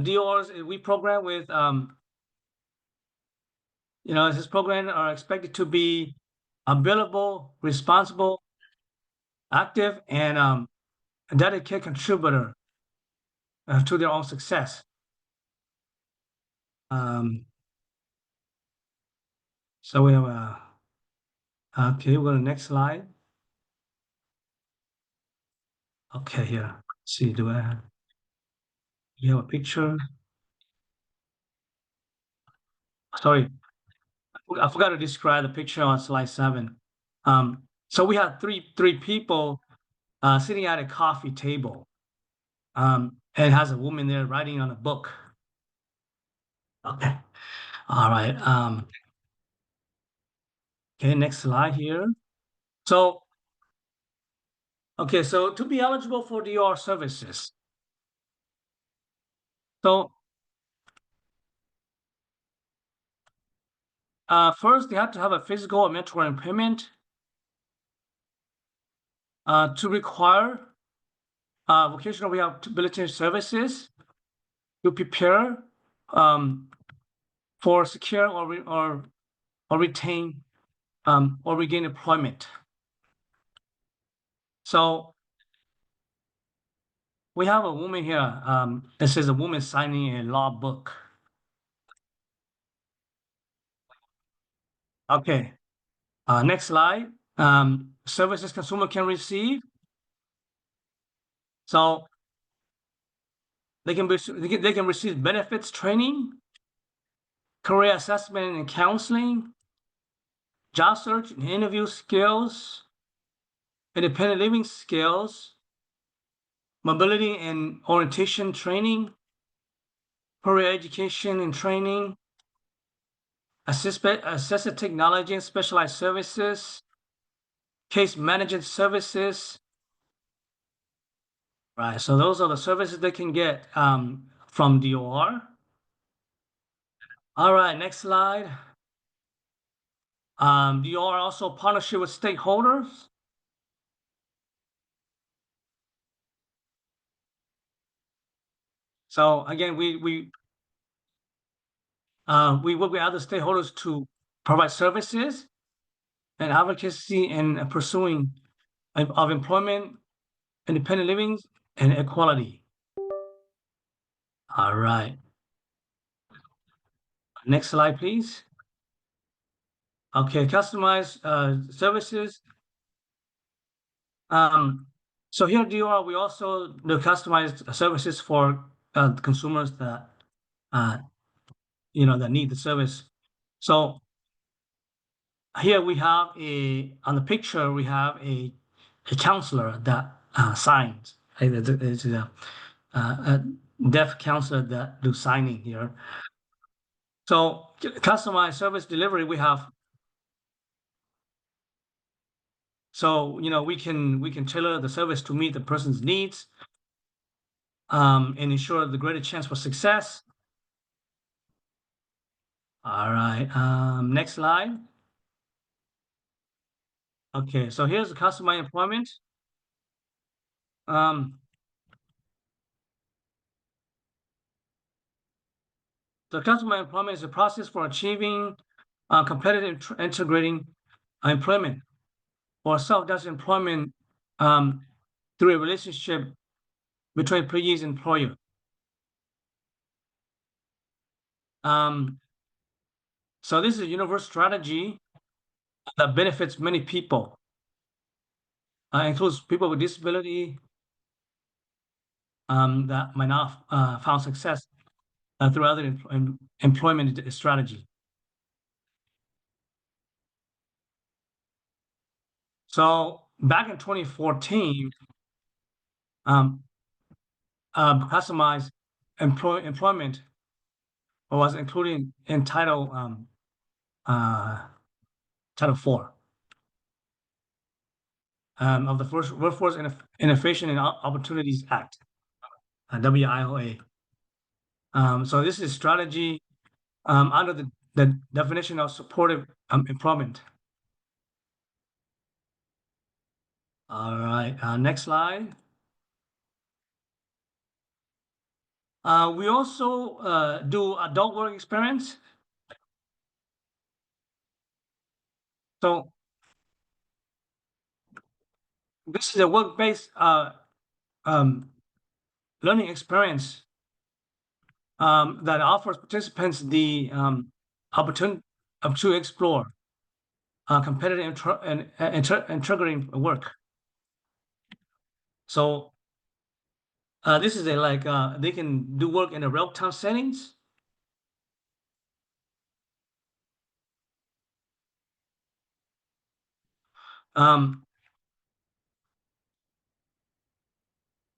DORs. We program with this program are expected to be billable, responsible, active, and a dedicated contributor to their own success. So we have okay, we'll go to the next slide. Okay, here. Let's see, do I have a picture? Sorry, I forgot to describe the picture on slide 7. So we have three people sitting at a coffee table. And it has a woman there writing on a book. Okay. All right. Okay, next slide here. So, okay, so to be eligible for DOR services. So, first, they have to have a physical or mental impairment to require vocational rehabilitation services to prepare for secure or retain or regain employment. So we have a woman here. It says a woman signing a law book. Okay. Next slide. Services consumer can receive. So they can receive benefits training, career assessment and counseling, job search and interview skills, independent living skills, mobility and orientation training, career education and training, assistive technology and specialized services, case management services. Right, so those are the services they can get from DOR. All right, next slide. DOR also partnership with stakeholders. So again, we work with other stakeholders to provide services and advocacy and pursuing of employment, independent living, and equality. All right. Next slide, please. Okay, customized services. So here at DOR, we also do customized services for consumers that that need the service. So here we have on the picture we have a counselor that signs. It's a deaf counselor that do signing here. So customized service delivery we have. So we can tailor the service to meet the person's needs and ensure the greater chance for success. All right, next slide. Okay, so here's the customized employment. The customer employment is a process for achieving competitive integrating employment or self-does employment through a relationship between employees and employer. So this is a universal strategy that benefits many people. Includes people with disability that might not found success through other employment strategy. So back in 2014, customized employment was included in Title Title 4 of the first Workforce Innovation and Opportunities Act, WIOA. So this is strategy under the definition of supportive employment. All right, next slide. We also do adult work experience. So this is a work-based learning experience that offers participants the opportunity to explore competitive and integrating work. So this is they can do work in a real-time settings.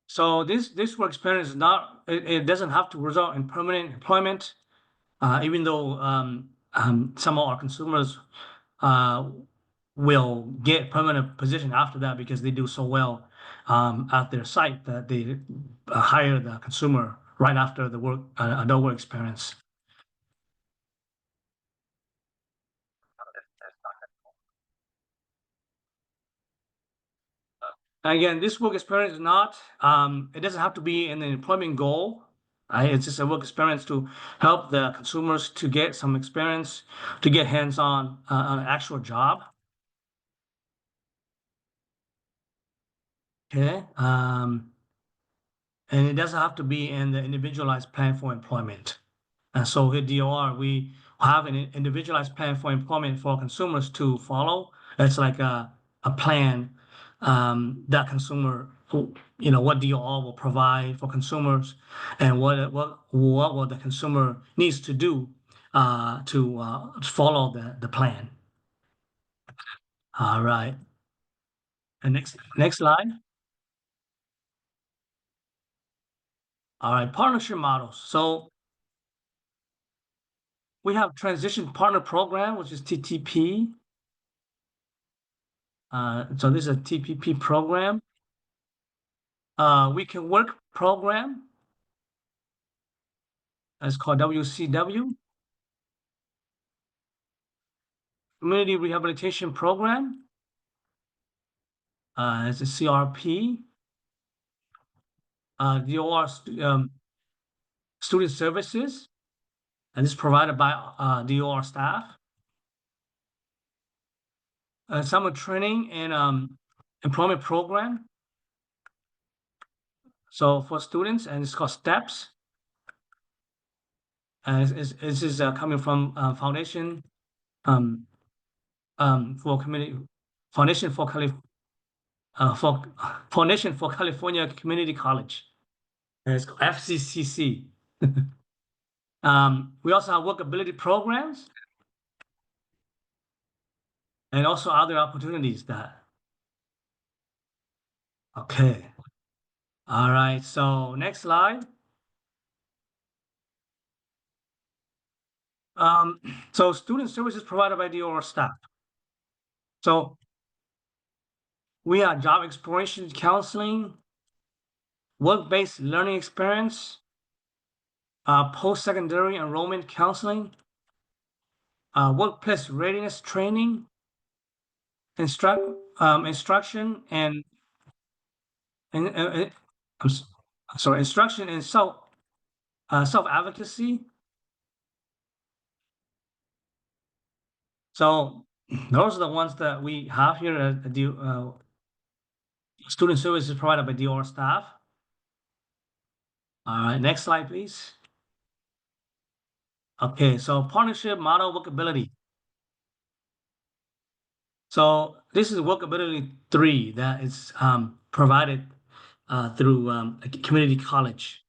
So this work experience is not, it doesn't have to result in permanent employment, even though some of our consumers will get permanent position after that because they do so well at their site that they hire the consumer right after the work adult work experience. Again, this work experience is not, it doesn't have to be an employment goal. It's just a work experience to help the consumers to get some experience, to get hands-on on an actual job. Okay. And it doesn't have to be in the individualized plan for employment. And so at DOR, we have an individualized plan for employment for consumers to follow. It's like a plan that consumer, what DOR will provide for consumers, and what will the consumer needs to do to follow the plan. All right. And next slide. All right, partnership models. So we have transition partner program, which is TTP. So this is a TPP program. We can work program. It's called WCW. Community Rehabilitation Program. It's a CRP. DOR Student Services, and this is provided by DOR staff. Summer training and employment program. So for students, and it's called STEPS. And this is coming from Foundation for Community Foundation for California Community College. And it's called FCCC. We also have workability programs and also other opportunities that. Okay. All right. So next slide. So student services provided by DOR staff. So we have job exploration counseling, work-based learning experience, post-secondary enrollment counseling, workplace readiness training, instruction and instruction in self-advocacy. So those are the ones that we have here at the student services provided by DOR staff. All right, next slide, please. Okay, so partnership model workability. So this is workability 3 that is provided through a community college.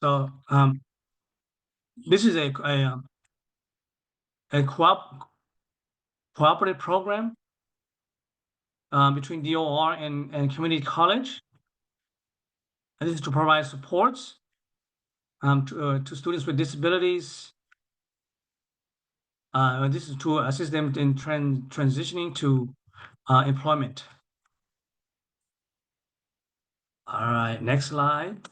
So this is a cooperative program between DOR and community college. And this is to provide supports to students with disabilities. This is to assist them in transitioning to employment. All right, next slide.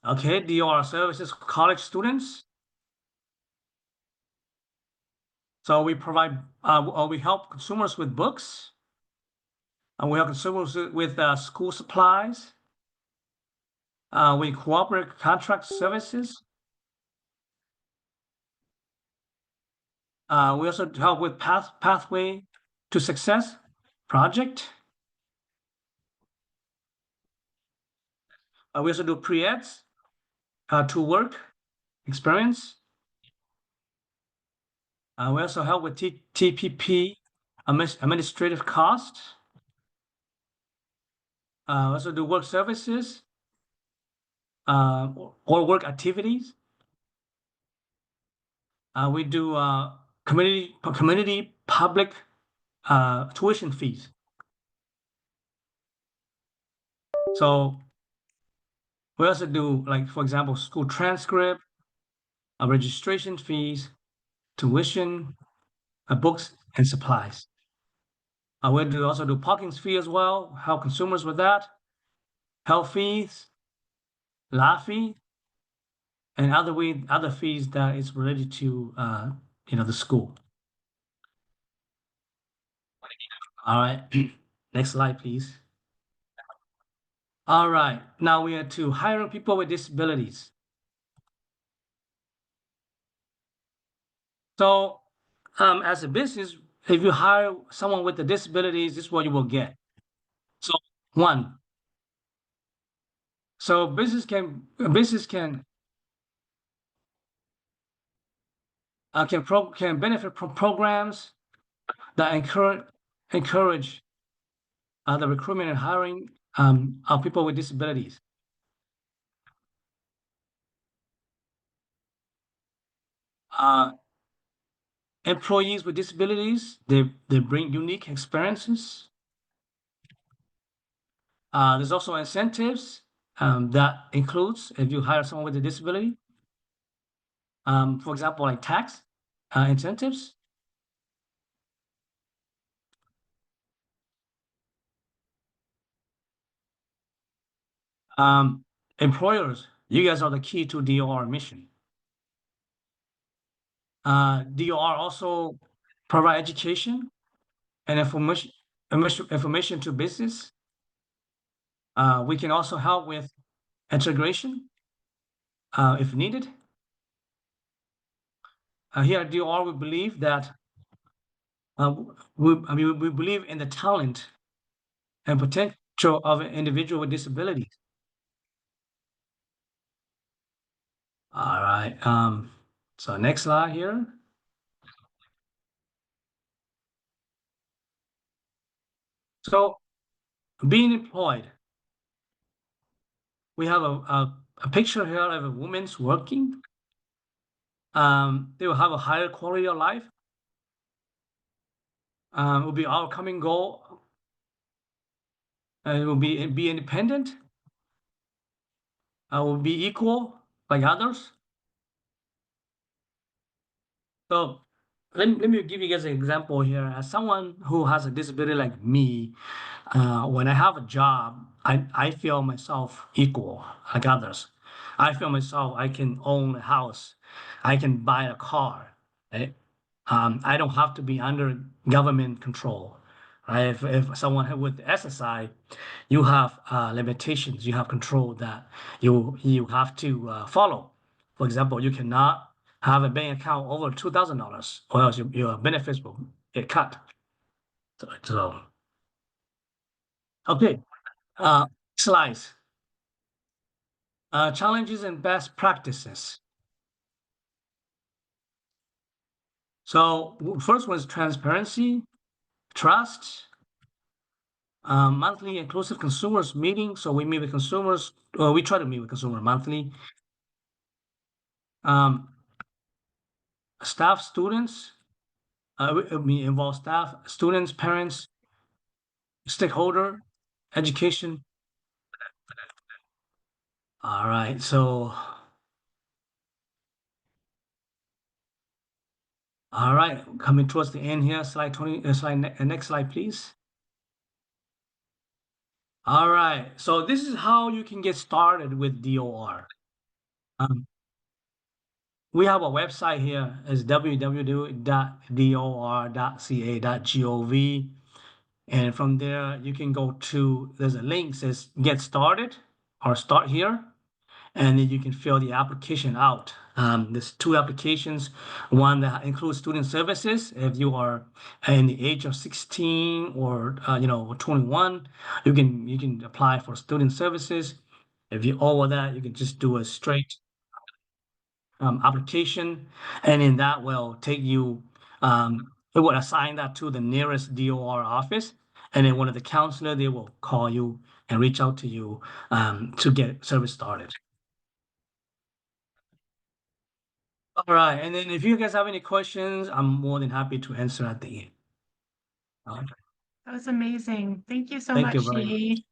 Okay, DOR services college students. So we provide, we help consumers with books. And we help consumers with school supplies. We cooperate contract services. We also help with pathway to success project. We also do pre-eds to work experience. We also help with TPP administrative costs. We also do work services or work activities. We do community public tuition fees. So we also do, like, for example, school transcript, registration fees, tuition, books, and supplies. We also do parking fee as well, help consumers with that, health fees, lab fee, and other fees that is related to the school. All right, next slide, please. All right, now we are to hiring people with disabilities. So as a business, if you hire someone with the disabilities, this is what you will get. So one, so business can benefit from programs that encourage the recruitment and hiring of people with disabilities. Employees with disabilities, they bring unique experiences. There's also incentives that includes if you hire someone with a disability. For example, like tax incentives. Employers, you guys are the key to DOR mission. DOR also provide education and information to business. We can also help with integration if needed. Here at DOR, we believe that we believe in the talent and potential of an individual with disabilities. All right. So next slide here. So being employed, we have a picture here of a woman's working. They will have a higher quality of life. It will be our coming goal. It will be independent. Will be equal like others. So let me give you guys an example here. As someone who has a disability like me, when I have a job, I feel myself equal like others. I feel myself I can own a house. I can buy a car. Right? I don't have to be under government control. Right? If someone with SSI, you have limitations, you have control that you have to follow. For example, you cannot have a bank account over $2,000, or else your benefits will get cut. So okay, slides. Challenges and best practices. So first one is transparency, trust, monthly inclusive consumers meeting. So we meet with consumers. We try to meet with consumer monthly. Staff, students. We involve staff, students, parents, stakeholder, education. All right. So, all right. Coming towards the end here. Slide 20. Next slide, please. All right. So this is how you can get started with DOR. We have a website here. It's www.dor.ca.gov. And from there, you can go to, there's a link that says get started or start here. And then you can fill the application out. There's two applications. One that includes student services. If you are in the age of 16 or 21, you can apply for student services. If you're over that, you can just do a straight application, and then that will take you. It will assign that to the nearest DOR office, and then one of the counselor they will call you and reach out to you to get service started. All right, and then if you guys have any questions, I'm more than happy to answer at the end. That was amazing. Thank you so Thank much, you very Shi.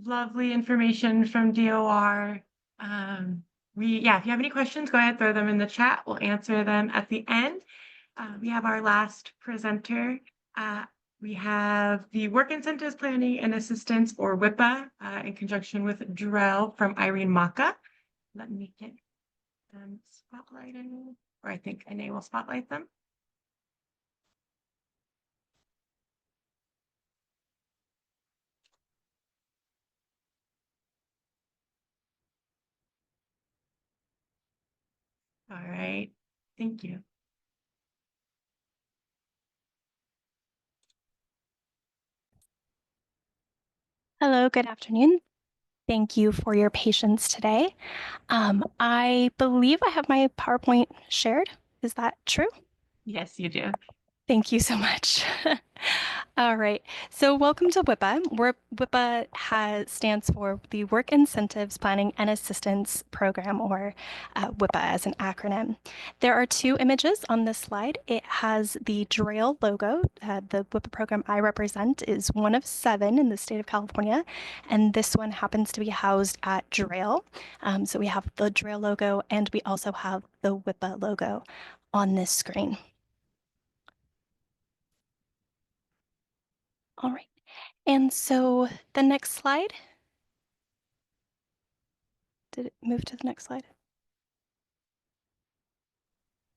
Lovely information from DOR. If you have any questions, go ahead, throw them in the chat. We'll answer them at the end. We have our last presenter. We have the Work Incentives Planning and Assistance, or WIPA, in conjunction with DREL from Irene Maka. Let me get them spotlighted, or I think Ine will spotlight them. All right, thank you. Hello, good afternoon. Thank you for your patience today. I believe I have my PowerPoint shared. Is that true? Yes, you do. Thank you so much. All right. So welcome to WIPA. WIPA stands for the Work Incentives Planning and Assistance Program, or WIPA as an acronym. There are two images on this slide. It has the DRAIL logo. The WIPA program I represent is one of 7 in the state of California, and this one happens to be housed at DRAIL. So we have the DRAIL logo, and we also have the WIPA logo on this screen. All right, and so the next slide. Did it move to the next slide?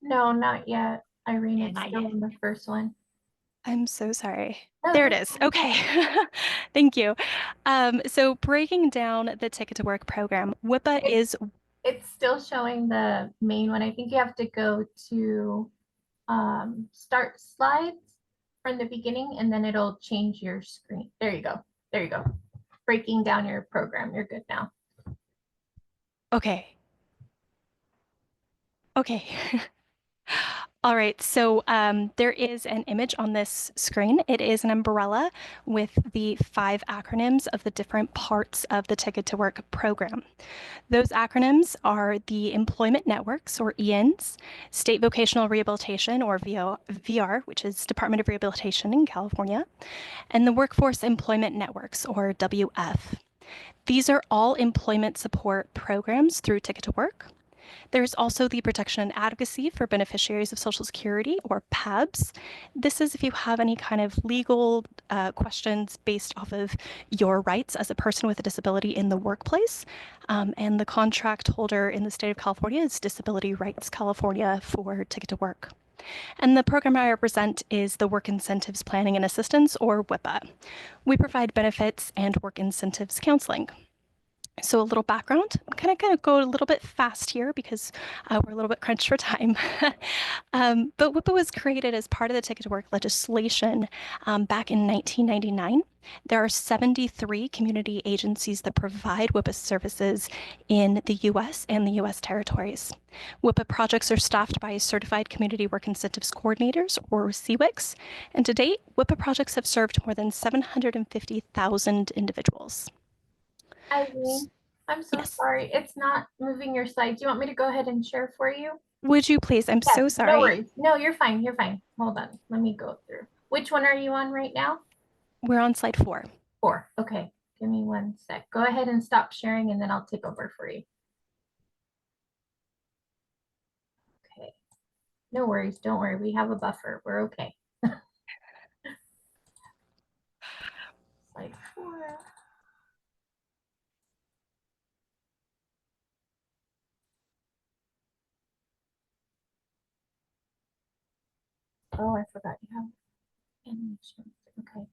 No, not yet, Irene. Yeah, It's not still yet. in the first one. I'm so sorry. No, There it that's is. fine. Okay. Thank you. So breaking down the Ticket to Work program, WIPA is. It's still showing the main one. I think you have to go to start slides from the beginning, and then it'll change your screen. There you go. There you go. Breaking down your program. You're good now. Okay. Okay. All right, so there is an image on this screen. It is an umbrella with the 5 acronyms of the different parts of the Ticket to Work program. Those acronyms are the Employment Networks, or ENs, State Vocational Rehabilitation, or VR, which is Department of Rehabilitation in California, and the Workforce Employment Networks, or WF. These are all employment support programs through Ticket to Work. There's also the Protection and Advocacy for Beneficiaries of Social Security, or PABS. This is if you have any kind of legal questions based off of your rights as a person with a disability in the workplace. And the contract holder in the state of California is Disability Rights California for Ticket to Work. And the program I represent is the Work Incentives Planning and Assistance, or WIPA. We provide benefits and work incentives counseling. So a little background. I'm kind of going to go a little bit fast here because we're a little bit crunched for time. But WIPA was created as part of the Ticket to Work legislation back in 1999. There are 73 community agencies that provide WIPA services in the U.S. and the U.S. territories. WIPA projects are staffed by certified community work incentives coordinators, or CWICs, and to date, WIPA projects have served more than 750,000 individuals. Eileen, I'm so Yes. sorry. It's not moving your slides. Do you want me to go ahead and share for you? Would you please? I'm Yes, so no sorry. worries. No, you're fine. You're fine. Hold on. Let me go through. Which one are you on right now? We're on slide 4. 4. Okay. Give me 1 sec. Go ahead and stop sharing and then I'll take over for you. Okay. No worries. Don't worry. We have a buffer. We're okay. Slide 4. Oh, I forgot you have animations. Okay.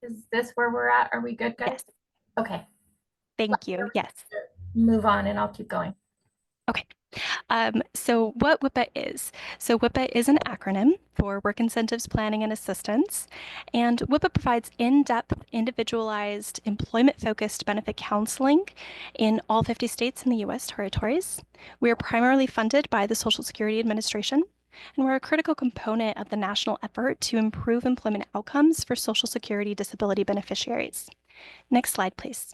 Is this where we're at? Are we good, guys? Yes. Okay. Thank you. Yes. Move on and I'll keep going. Okay. So what WIPA is? So WIPA is an acronym for Work Incentives Planning and Assistance, and WIPA provides in-depth, individualized, employment-focused benefit counseling in all 50 states and the U.S. territories. We are primarily funded by the Social Security Administration, and we're a critical component of the national effort to improve employment outcomes for Social Security disability beneficiaries. Next slide, please.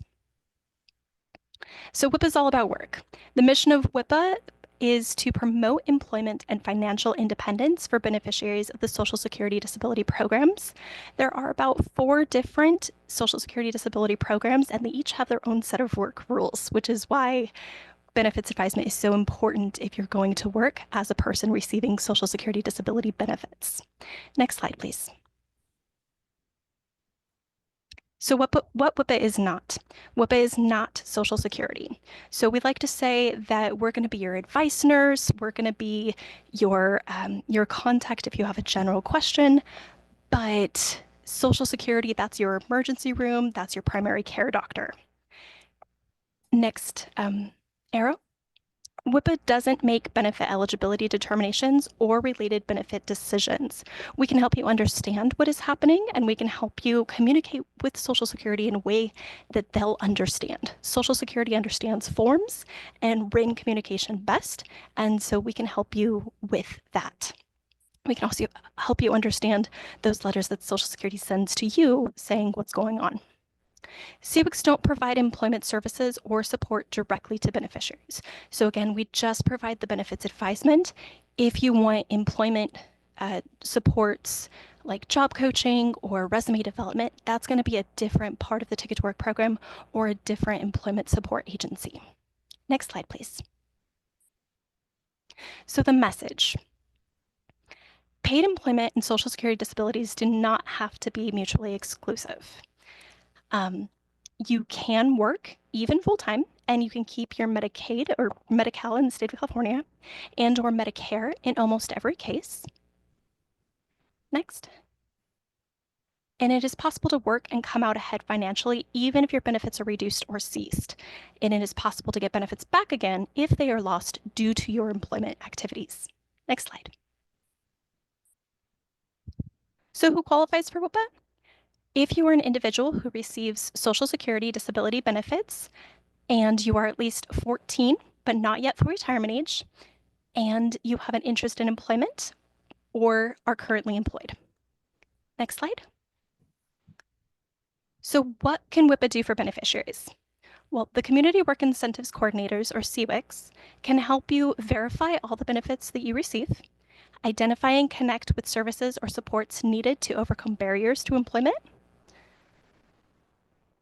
So WIPA is all about work. The mission of WIPA is to promote employment and financial independence for beneficiaries of the Social Security disability programs. There are about 4 different Social Security disability programs, and they each have their own set of work rules, which is why benefits advisement is so important if you're going to work as a person receiving Social Security disability benefits. Next slide, please. So what WIPA is not. WIPA is not Social Security. So we like to say that we're going to be your advice nurse. We're going to be your contact if you have a general question. But Social Security, that's your emergency room. That's your primary care doctor. Next arrow. WIPA doesn't make benefit eligibility determinations or related benefit decisions. We can help you understand what is happening, and we can help you communicate with Social Security in a way that they'll understand. Social Security understands forms and written communication best, and so we can help you with that. We can also help you understand those letters that Social Security sends to you saying what's going on. CWICs don't provide employment services or support directly to beneficiaries. So again, we just provide the benefits advisement. If you want employment supports like job coaching or resume development, that's going to be a different part of the Ticket to Work program or a different employment support agency. Next slide, please. So the message. Paid employment and Social Security disabilities do not have to be mutually exclusive. You can work even full-time, and you can keep your Medicaid or Medi-Cal in the state of California and or Medicare in almost every case. Next. And it is possible to work and come out ahead financially even if your benefits are reduced or ceased. And it is possible to get benefits back again if they are lost due to your employment activities. Next slide. So who qualifies for WIPA? If you are an individual who receives Social Security disability benefits and you are at least 14 but not yet for retirement age, and you have an interest in employment or are currently employed. Next slide. So what can WIPA do for beneficiaries? Well, the Community Work Incentives Coordinators, or CWICs, can help you verify all the benefits that you receive, identify and connect with services or supports needed to overcome barriers to employment,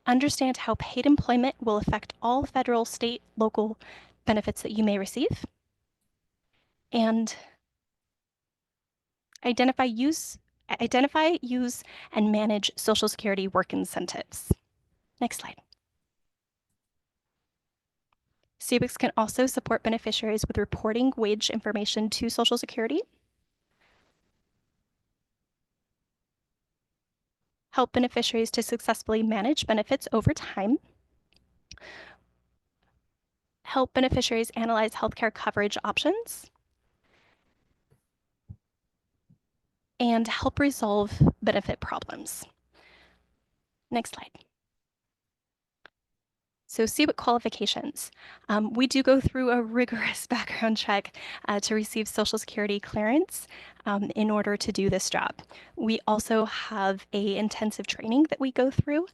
understand how paid employment will affect all federal, state, local benefits that you may receive, and identify, use, and manage Social Security work incentives. Next slide. CWICs can also support beneficiaries with reporting wage information to Social Security, help beneficiaries to successfully manage benefits over time, help beneficiaries analyze healthcare coverage options, and help resolve benefit problems. Next slide. So CWIP qualifications. We do go through a rigorous background check to receive Social Security clearance in order to do this job. We also have a intensive training that we go through.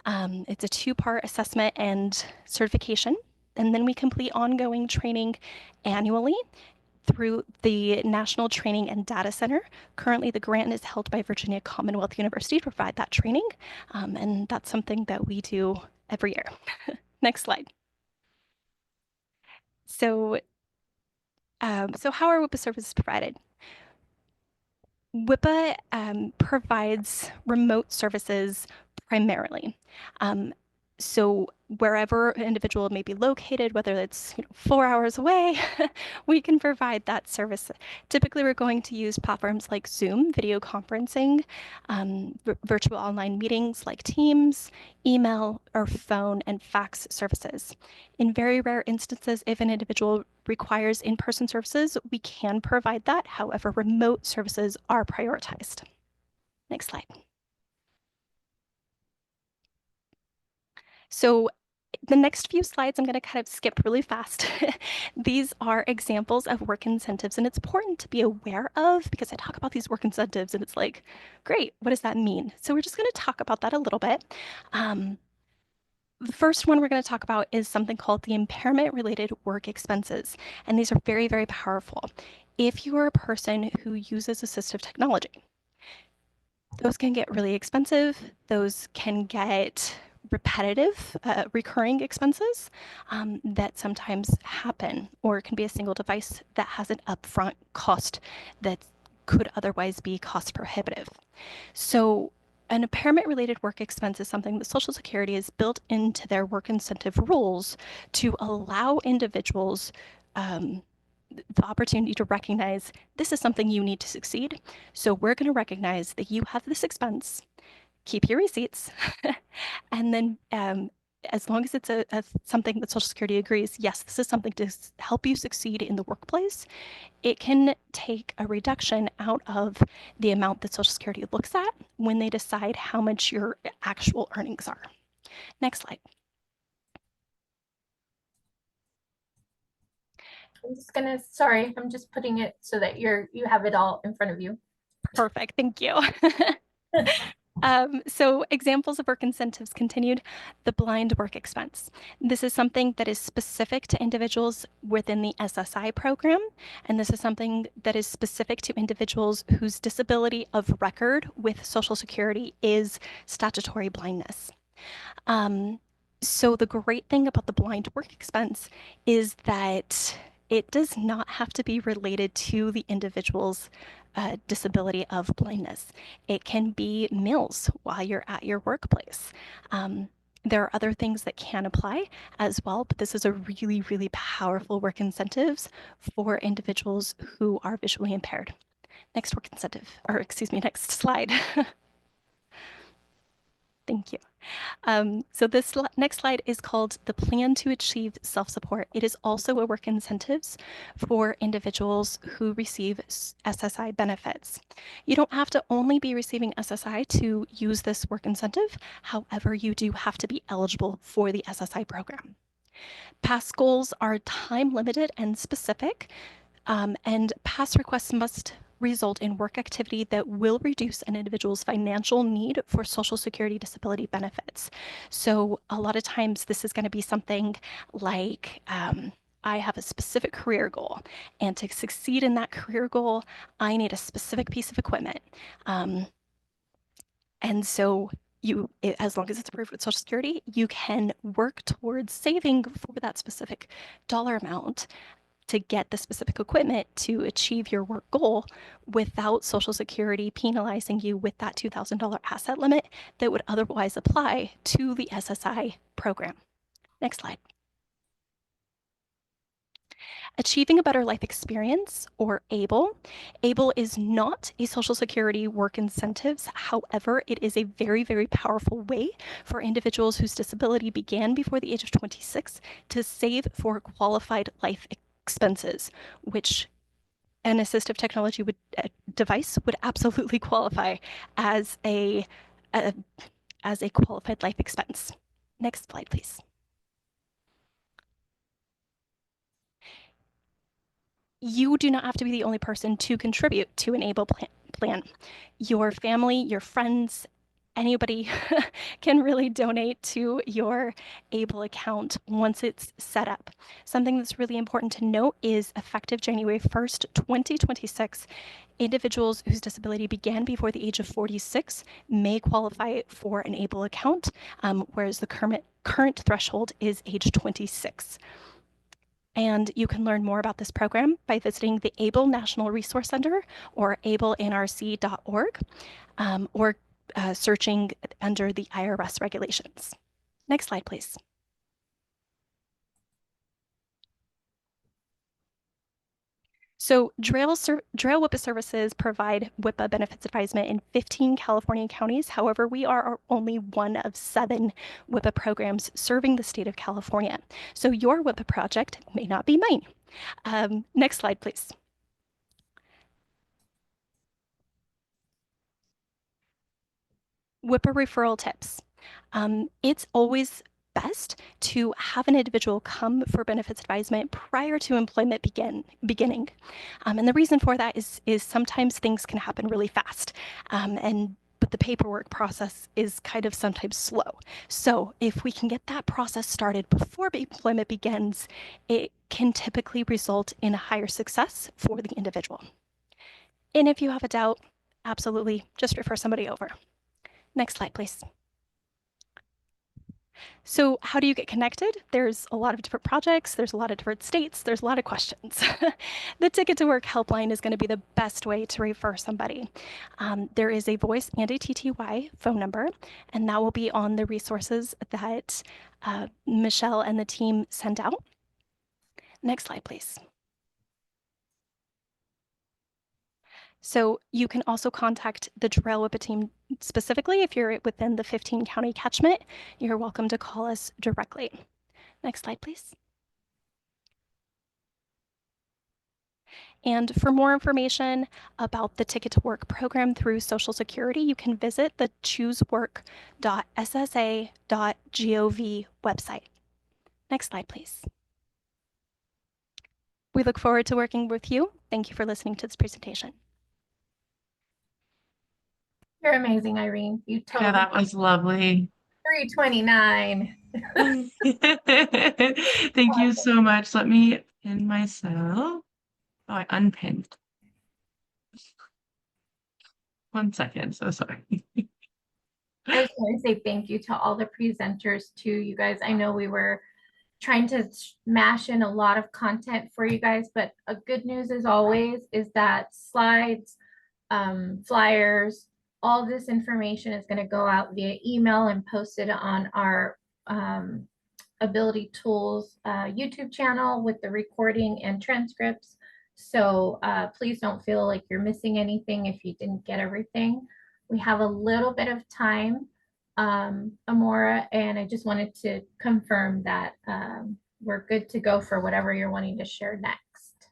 It's a 2-part assessment and certification, and then we complete ongoing training annually through the National Training and Data Center. Currently, the grant is held by Virginia Commonwealth University to provide that training, and that's something that we do every year. Next slide. So how are WIPA services provided? WIPA provides remote services primarily. So wherever an individual may be located, whether it's 4 hours away, we can provide that service. Typically, we're going to use platforms like Zoom, video conferencing, virtual online meetings like Teams, email or phone and fax services. In very rare instances, if an individual requires in-person services, we can provide that. However, remote services are prioritized. Next slide. So the next few slides, I'm going to kind of skip really fast. These are examples of work incentives, and it's important to be aware of because I talk about these work incentives and it's like, great, what does that mean? So we're just going to talk about that a little bit. The first one we're going to talk about is something called the impairment-related work expenses, and these are very, very powerful. If you are a person who uses assistive technology, those can get really expensive. Those can get repetitive, recurring expenses that sometimes happen, or it can be a single device that has an upfront cost that could otherwise be cost prohibitive. So an impairment-related work expense is something that Social Security has built into their work incentive rules to allow individuals the opportunity to recognize this is something you need to succeed. So we're going to recognize that you have this expense, keep your receipts, and then as long as it's something that Social Security agrees, yes, this is something to help you succeed in the workplace, it can take a reduction out of the amount that Social Security looks at when they decide how much your actual earnings are. Next slide. I'm just gonna, sorry, I'm just putting it so that you have it all in front of you. Perfect, thank you. So examples of work incentives continued, the blind work expense. This is something that is specific to individuals within the SSI program, and this is something that is specific to individuals whose disability of record with Social Security is statutory blindness. So the great thing about the blind work expense is that it does not have to be related to the individual's disability of blindness. It can be meals while you're at your workplace. There are other things that can apply as well, but this is a really, really powerful work incentives for individuals who are visually impaired. Next work incentive, or excuse me, next slide. Thank you. So this next slide is called the Plan to Achieve Self-Support. It is also a work incentives for individuals who receive SSI benefits. You don't have to only be receiving SSI to use this work incentive. However, you do have to be eligible for the SSI program. Pass goals are time limited and specific, and pass requests must result in work activity that will reduce an individual's financial need for Social Security disability benefits. So a lot of times this is going to be something like, I have a specific career goal, and to succeed in that career goal, I need a specific piece of equipment. And so as long as it's approved with Social Security, you can work towards saving for that specific dollar amount to get the specific equipment to achieve your work goal without Social Security penalizing you with that $2,000 asset limit that would otherwise apply to the SSI program. Next slide. Achieving a Better Life Experience, or ABLE. ABLE is not a Social Security work incentives. However, it is a very, very powerful way for individuals whose disability began before the age of 26 to save for qualified life expenses, which an assistive technology device would absolutely qualify as a qualified life expense. Next slide, please. You do not have to be the only person to contribute to an ABLE plan. Your family, your friends, anybody can really donate to your ABLE account once it's set up. Something that's really important to note is effective January 1st, 2026, individuals whose disability began before the age of 46 may qualify for an ABLE account, whereas the current threshold is age 26. And you can learn more about this program by visiting the ABLE National Resource Center or ablenrc.org, or searching under the IRS regulations. Next slide, please. So Drail WIPA services provide WIPA benefits advisement in 15 California counties. However, we are only one of 7 WIPA programs serving the state of California. So your WIPA project may not be mine. Next slide, please. WIPA referral tips. It's always best to have an individual come for benefits advisement prior to employment beginning. And the reason for that is sometimes things can happen really fast. But the paperwork process is kind of sometimes slow. So if we can get that process started before employment begins, it can typically result in a higher success for the individual. And if you have a doubt, absolutely just refer somebody over. Next slide, please. So how do you get connected? There's a lot of different projects, there's a lot of different states, there's a lot of questions. The Ticket to Work helpline is going to be the best way to refer somebody. There is a voice and a TTY phone number, and that will be on the resources that Michelle and the team sent out. Next slide, please. So you can also contact the Drail WIPA team specifically if you're within the 15 county catchment. You're welcome to call us directly. Next slide, please. And for more information about the Ticket to Work program through Social Security, you can visit the choosework.ssa.gov website. Next slide, please. We look forward to working with you. Thank you for listening to this presentation. You're amazing, Irene. You totally. Yeah, that was lovely. 329. Thank you so much. Let me pin myself. Oh, I unpinned. 1 second. So sorry. I just want to say thank you to all the presenters too, you guys. I know we were trying to smash in a lot of content for you guys, but a good news as always is that slides, flyers, all this information is going to go out via email and posted on our Ability Tools YouTube channel with the recording and transcripts. So please don't feel like you're missing anything if you didn't get everything. We have a little bit of time, Amora, and I just wanted to confirm that we're good to go for whatever you're wanting to share next.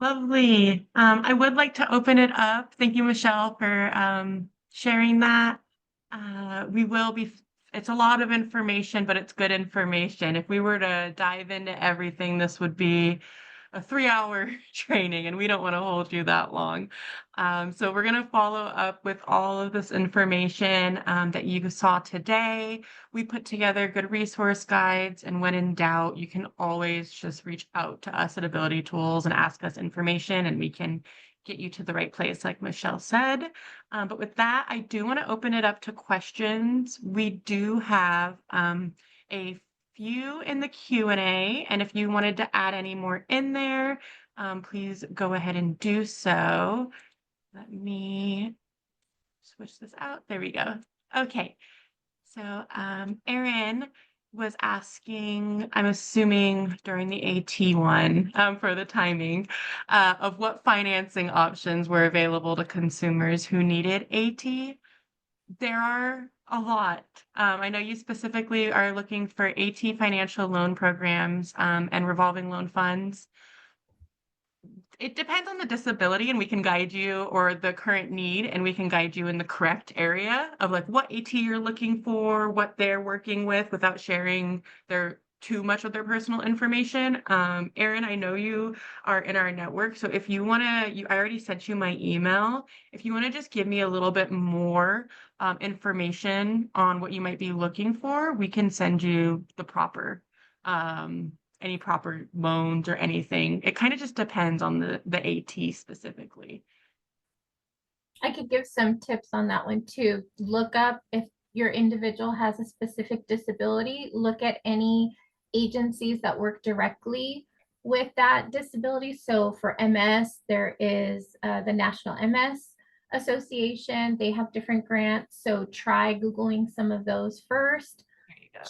Lovely. I would like to open it up. Thank you, Michelle, for sharing that. It's a lot of information, but it's good information. If we were to dive into everything, this would be a 3-hour training, and we don't want to hold you that long. So we're going to follow up with all of this information that you saw today. We put together good resource guides, and when in doubt, you can always just reach out to us at Ability Tools and ask us information, and we can get you to the right place, like Michelle said. But with that, I do want to open it up to questions. We do have a few in the Q&A, and if you wanted to add any more in there, please go ahead and do so. Let me switch this out. There we go. Okay. So, Erin, was asking, I'm assuming during the AT one, for the timing, of what financing options were available to consumers who needed AT. There are a lot. I know you specifically are looking for AT financial loan programs, and revolving loan funds. It depends on the disability, and we can guide you, or the current need, and we can guide you in the correct area of like what AT you're looking for, what they're working with without sharing their too much of their personal information. Erin, I know you are in our network, so if you want to, I already sent you my email. If you want to just give me a little bit more information on what you might be looking for, we can send you the proper any proper loans or anything. It kind of just depends on the AT specifically. I could give some tips on that one too. Look up if your individual has a specific disability, look at any agencies that work directly with that disability. So for MS, there is the National MS Association. They have different grants. So try Googling some of those first.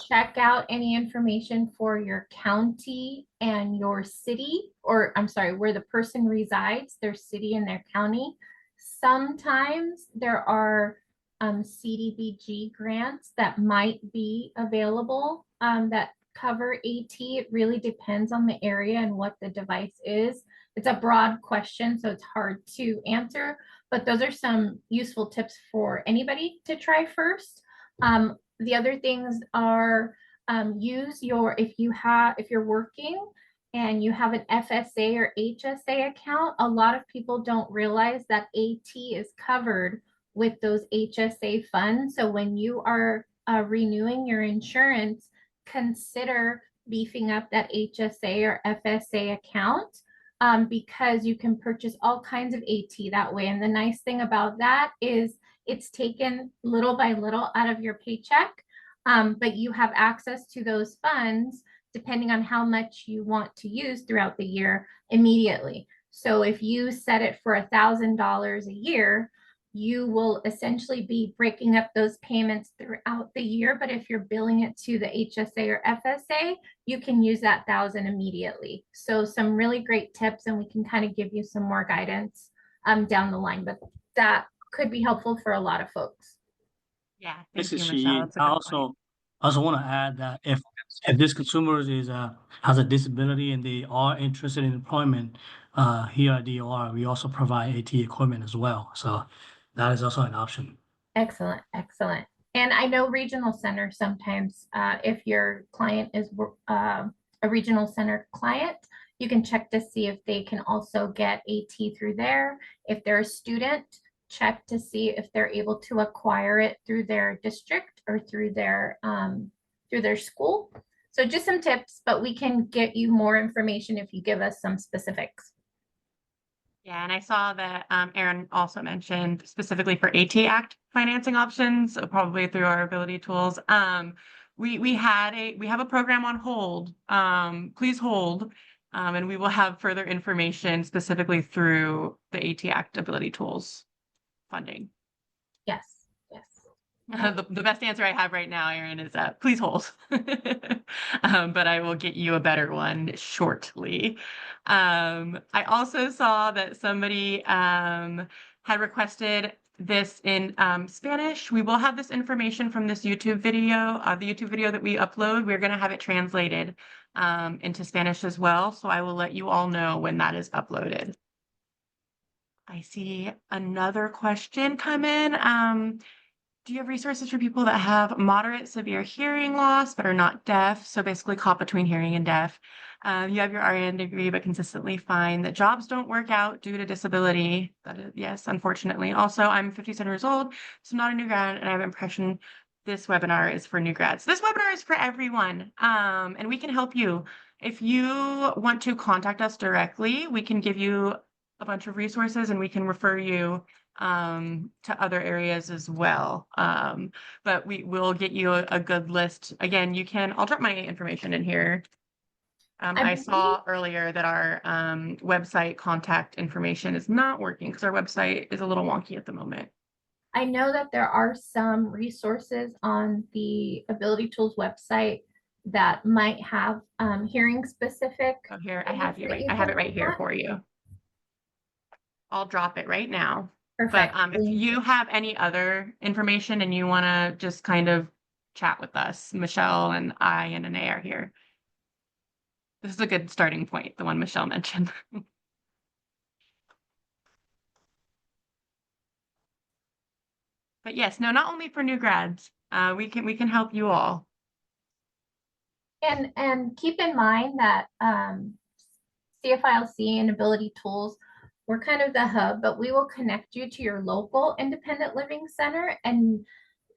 Check out any information for your county and your city, or I'm sorry, where the person resides, their city and their county. Sometimes there are CDBG grants that might be available that cover AT. It really depends on the area and what the device is. It's a broad question, so it's hard to answer, but those are some useful tips for anybody to try first. The other things are use your, if you're working and you have an FSA or HSA account, a lot of people don't realize that AT is covered with those HSA funds. So when you are renewing your insurance, consider beefing up that HSA or FSA account because you can purchase all kinds of AT that way. And the nice thing about that is it's taken little by little out of your paycheck, but you have access to those funds depending on how much you want to use throughout the year immediately. So if you set it for $1,000 a year, you will essentially be breaking up those payments throughout the year. But if you're billing it to the HSA or FSA, you can use that 1,000 immediately. So some really great tips, and we can kind of give you some more guidance down the line, but that could be helpful for a lot of folks. Yeah, thank This you, is Michelle. Shi. That's a I good also want to add that if this consumer is has a disability and they are interested in employment, here at DOR, we also provide AT equipment as well. So that is also an option. Excellent, excellent. And I know regional center sometimes, if your client is a regional center client, you can check to see if they can also get AT through there. If they're a student, check to see if they're able to acquire it through their district or through their school. So just some tips, but we can get you more information if you give us some specifics. Yeah, and I saw that Erin also mentioned specifically for AT Act financing options, so probably through our ability tools. We have a program on hold. Please hold, and we will have further information specifically through the AT Act ability tools funding. Yes, yes. The best answer I have right now, Erin, is please hold. But I will get you a better one shortly. I also saw that somebody had requested this in Spanish. We will have this information from this YouTube video, the YouTube video that we upload. We're going to have it translated into Spanish as well. So I will let you all know when that is uploaded. I see another question come in. Do you have resources for people that have moderate, severe hearing loss but are not deaf? So basically caught between hearing and deaf. You have your RN degree but consistently find that jobs don't work out due to disability. That is, yes, unfortunately. Also, I'm 57 years old, so I'm not a new grad, and I have impression this webinar is for new grads. This webinar is for everyone, and we can help you. If you want to contact us directly, we can give you a bunch of resources and we can refer you to other areas as well. But we will get you a good list. Again, I'll drop my information in here. I saw earlier that our website contact information is not working because our website is a little wonky at the moment. I know that there are some resources on the Ability Tools website that might have hearing specific. Oh, here, I have you that right. you I have can it right look here at. for you. I'll drop it right now. Perfect. But if you have any other information and you want to just kind of chat with us, Michelle and I and Anae are here. This is a good starting point, the one Michelle mentioned. But yes, no, not only for new grads. We can help you all. And keep in mind that CFILC and Ability Tools, we're kind of the hub, but we will connect you to your local independent living center and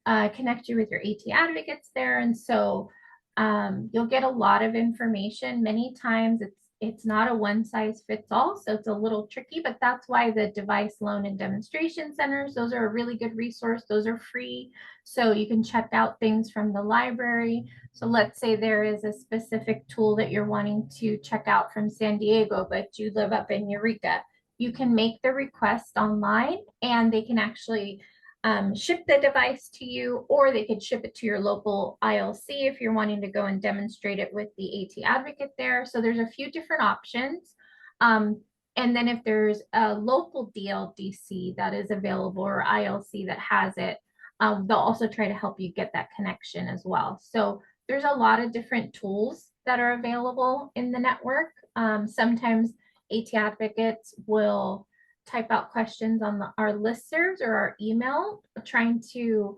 connect you with your AT advocates there. And so you'll get a lot of information. Many times it's not a one size fits all, so it's a little tricky, but that's why the device loan and demonstration centers, those are a really good resource. Those are free, so you can check out things from the library. So let's say there is a specific tool that you're wanting to check out from San Diego, but you live up in Eureka. You can make the request online and they can actually ship the device to you, or they could ship it to your local ILC if you're wanting to go and demonstrate it with the AT advocate there. So there's a few different options. And then if there's a local DLDC that is available or ILC that has it, they'll also try to help you get that connection as well. So there's a lot of different tools that are available in the network. Sometimes AT advocates will type out questions on our listservs or our email, trying to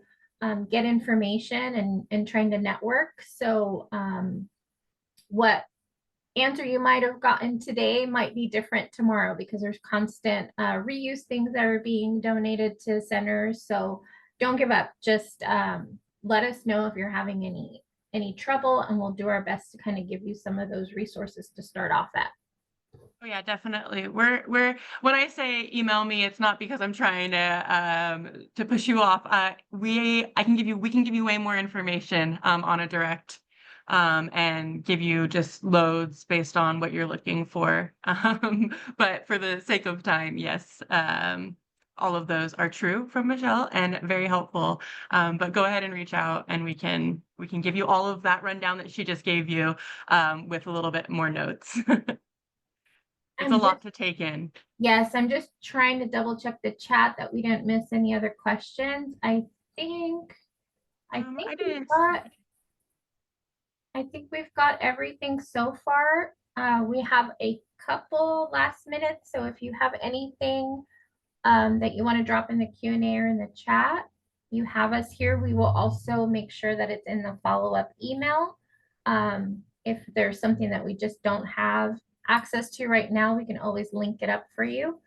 get information and trying to network. So what answer you might have gotten today might be different tomorrow because there's constant reuse things that are being donated to centers. So don't give up. Just let us know if you're having any trouble, and we'll do our best to kind of give you some of those resources to start off at. Oh yeah, definitely. We're when I say email me, it's not because I'm trying to push you off. We can give you way more information on a direct and give you just loads based on what you're looking for. But for the sake of time, yes, all of those are true from Michelle and very helpful. But go ahead and reach out and we can give you all of that rundown that she just gave you with a little bit more notes. It's a lot to take in. Yes, I'm just trying to double check the chat that we didn't miss any other questions. think I didn't. I think we've got everything so far. We have a couple last minutes, so if you have anything that you want to drop in the Q&A or in the chat, you have us here. We will also make sure that it's in the follow-up email. If there's something that we just don't have access to right now, we can always link it up for you.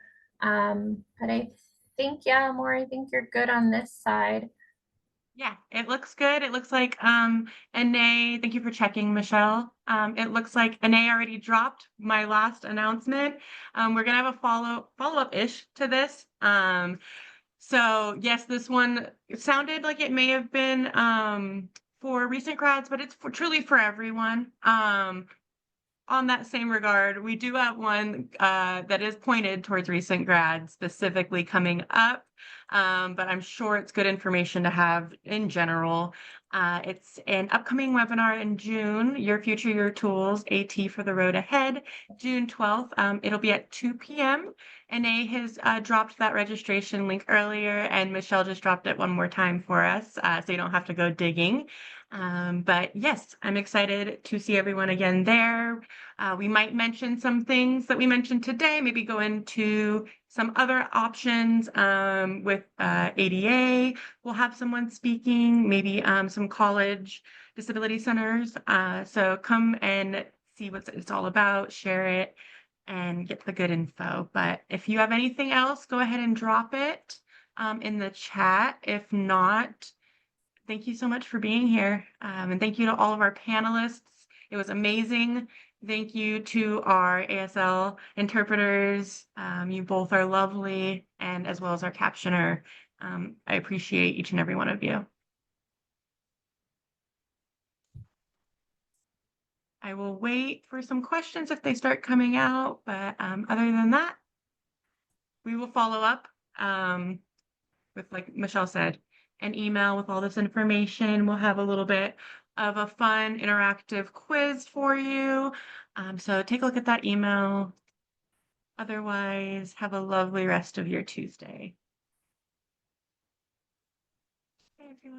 But I think, yeah, Amor, I think you're good on this side. Yeah, it looks good. It looks like Anae, thank you for checking, Michelle. It looks like Anae already dropped my last announcement. We're gonna have a follow-up-ish to this. So yes, this one sounded like it may have been for recent grads, but it's truly for everyone. On that same regard, we do have one that is pointed towards recent grads specifically coming up, but I'm sure it's good information to have in general. It's an upcoming webinar in June, Your Future, Your Tools, AT for the Road Ahead, June 12th. It'll be at 2 p.m. Anae has dropped that registration link earlier, and Michelle just dropped it one more time for us, so you don't have to go digging. But yes, I'm excited to see everyone again there. We might mention some things that we mentioned today, maybe go into some other options with ADA. We'll have someone speaking, maybe some college disability centers. So come and see what it's all about, share it, and get the good info. But if you have anything else, go ahead and drop it in the chat. If not, thank you so much for being here. And thank you to all of our panelists. It was amazing. Thank you to our ASL interpreters. You both are lovely, and as well as our captioner. I appreciate each and every one of you. I will wait for some questions if they start coming out, but other than that, we will follow up with, like Michelle said, an email with all this information. We'll have a little bit of a fun interactive quiz for you. So take a look at that email. Otherwise, have a lovely rest of your Tuesday.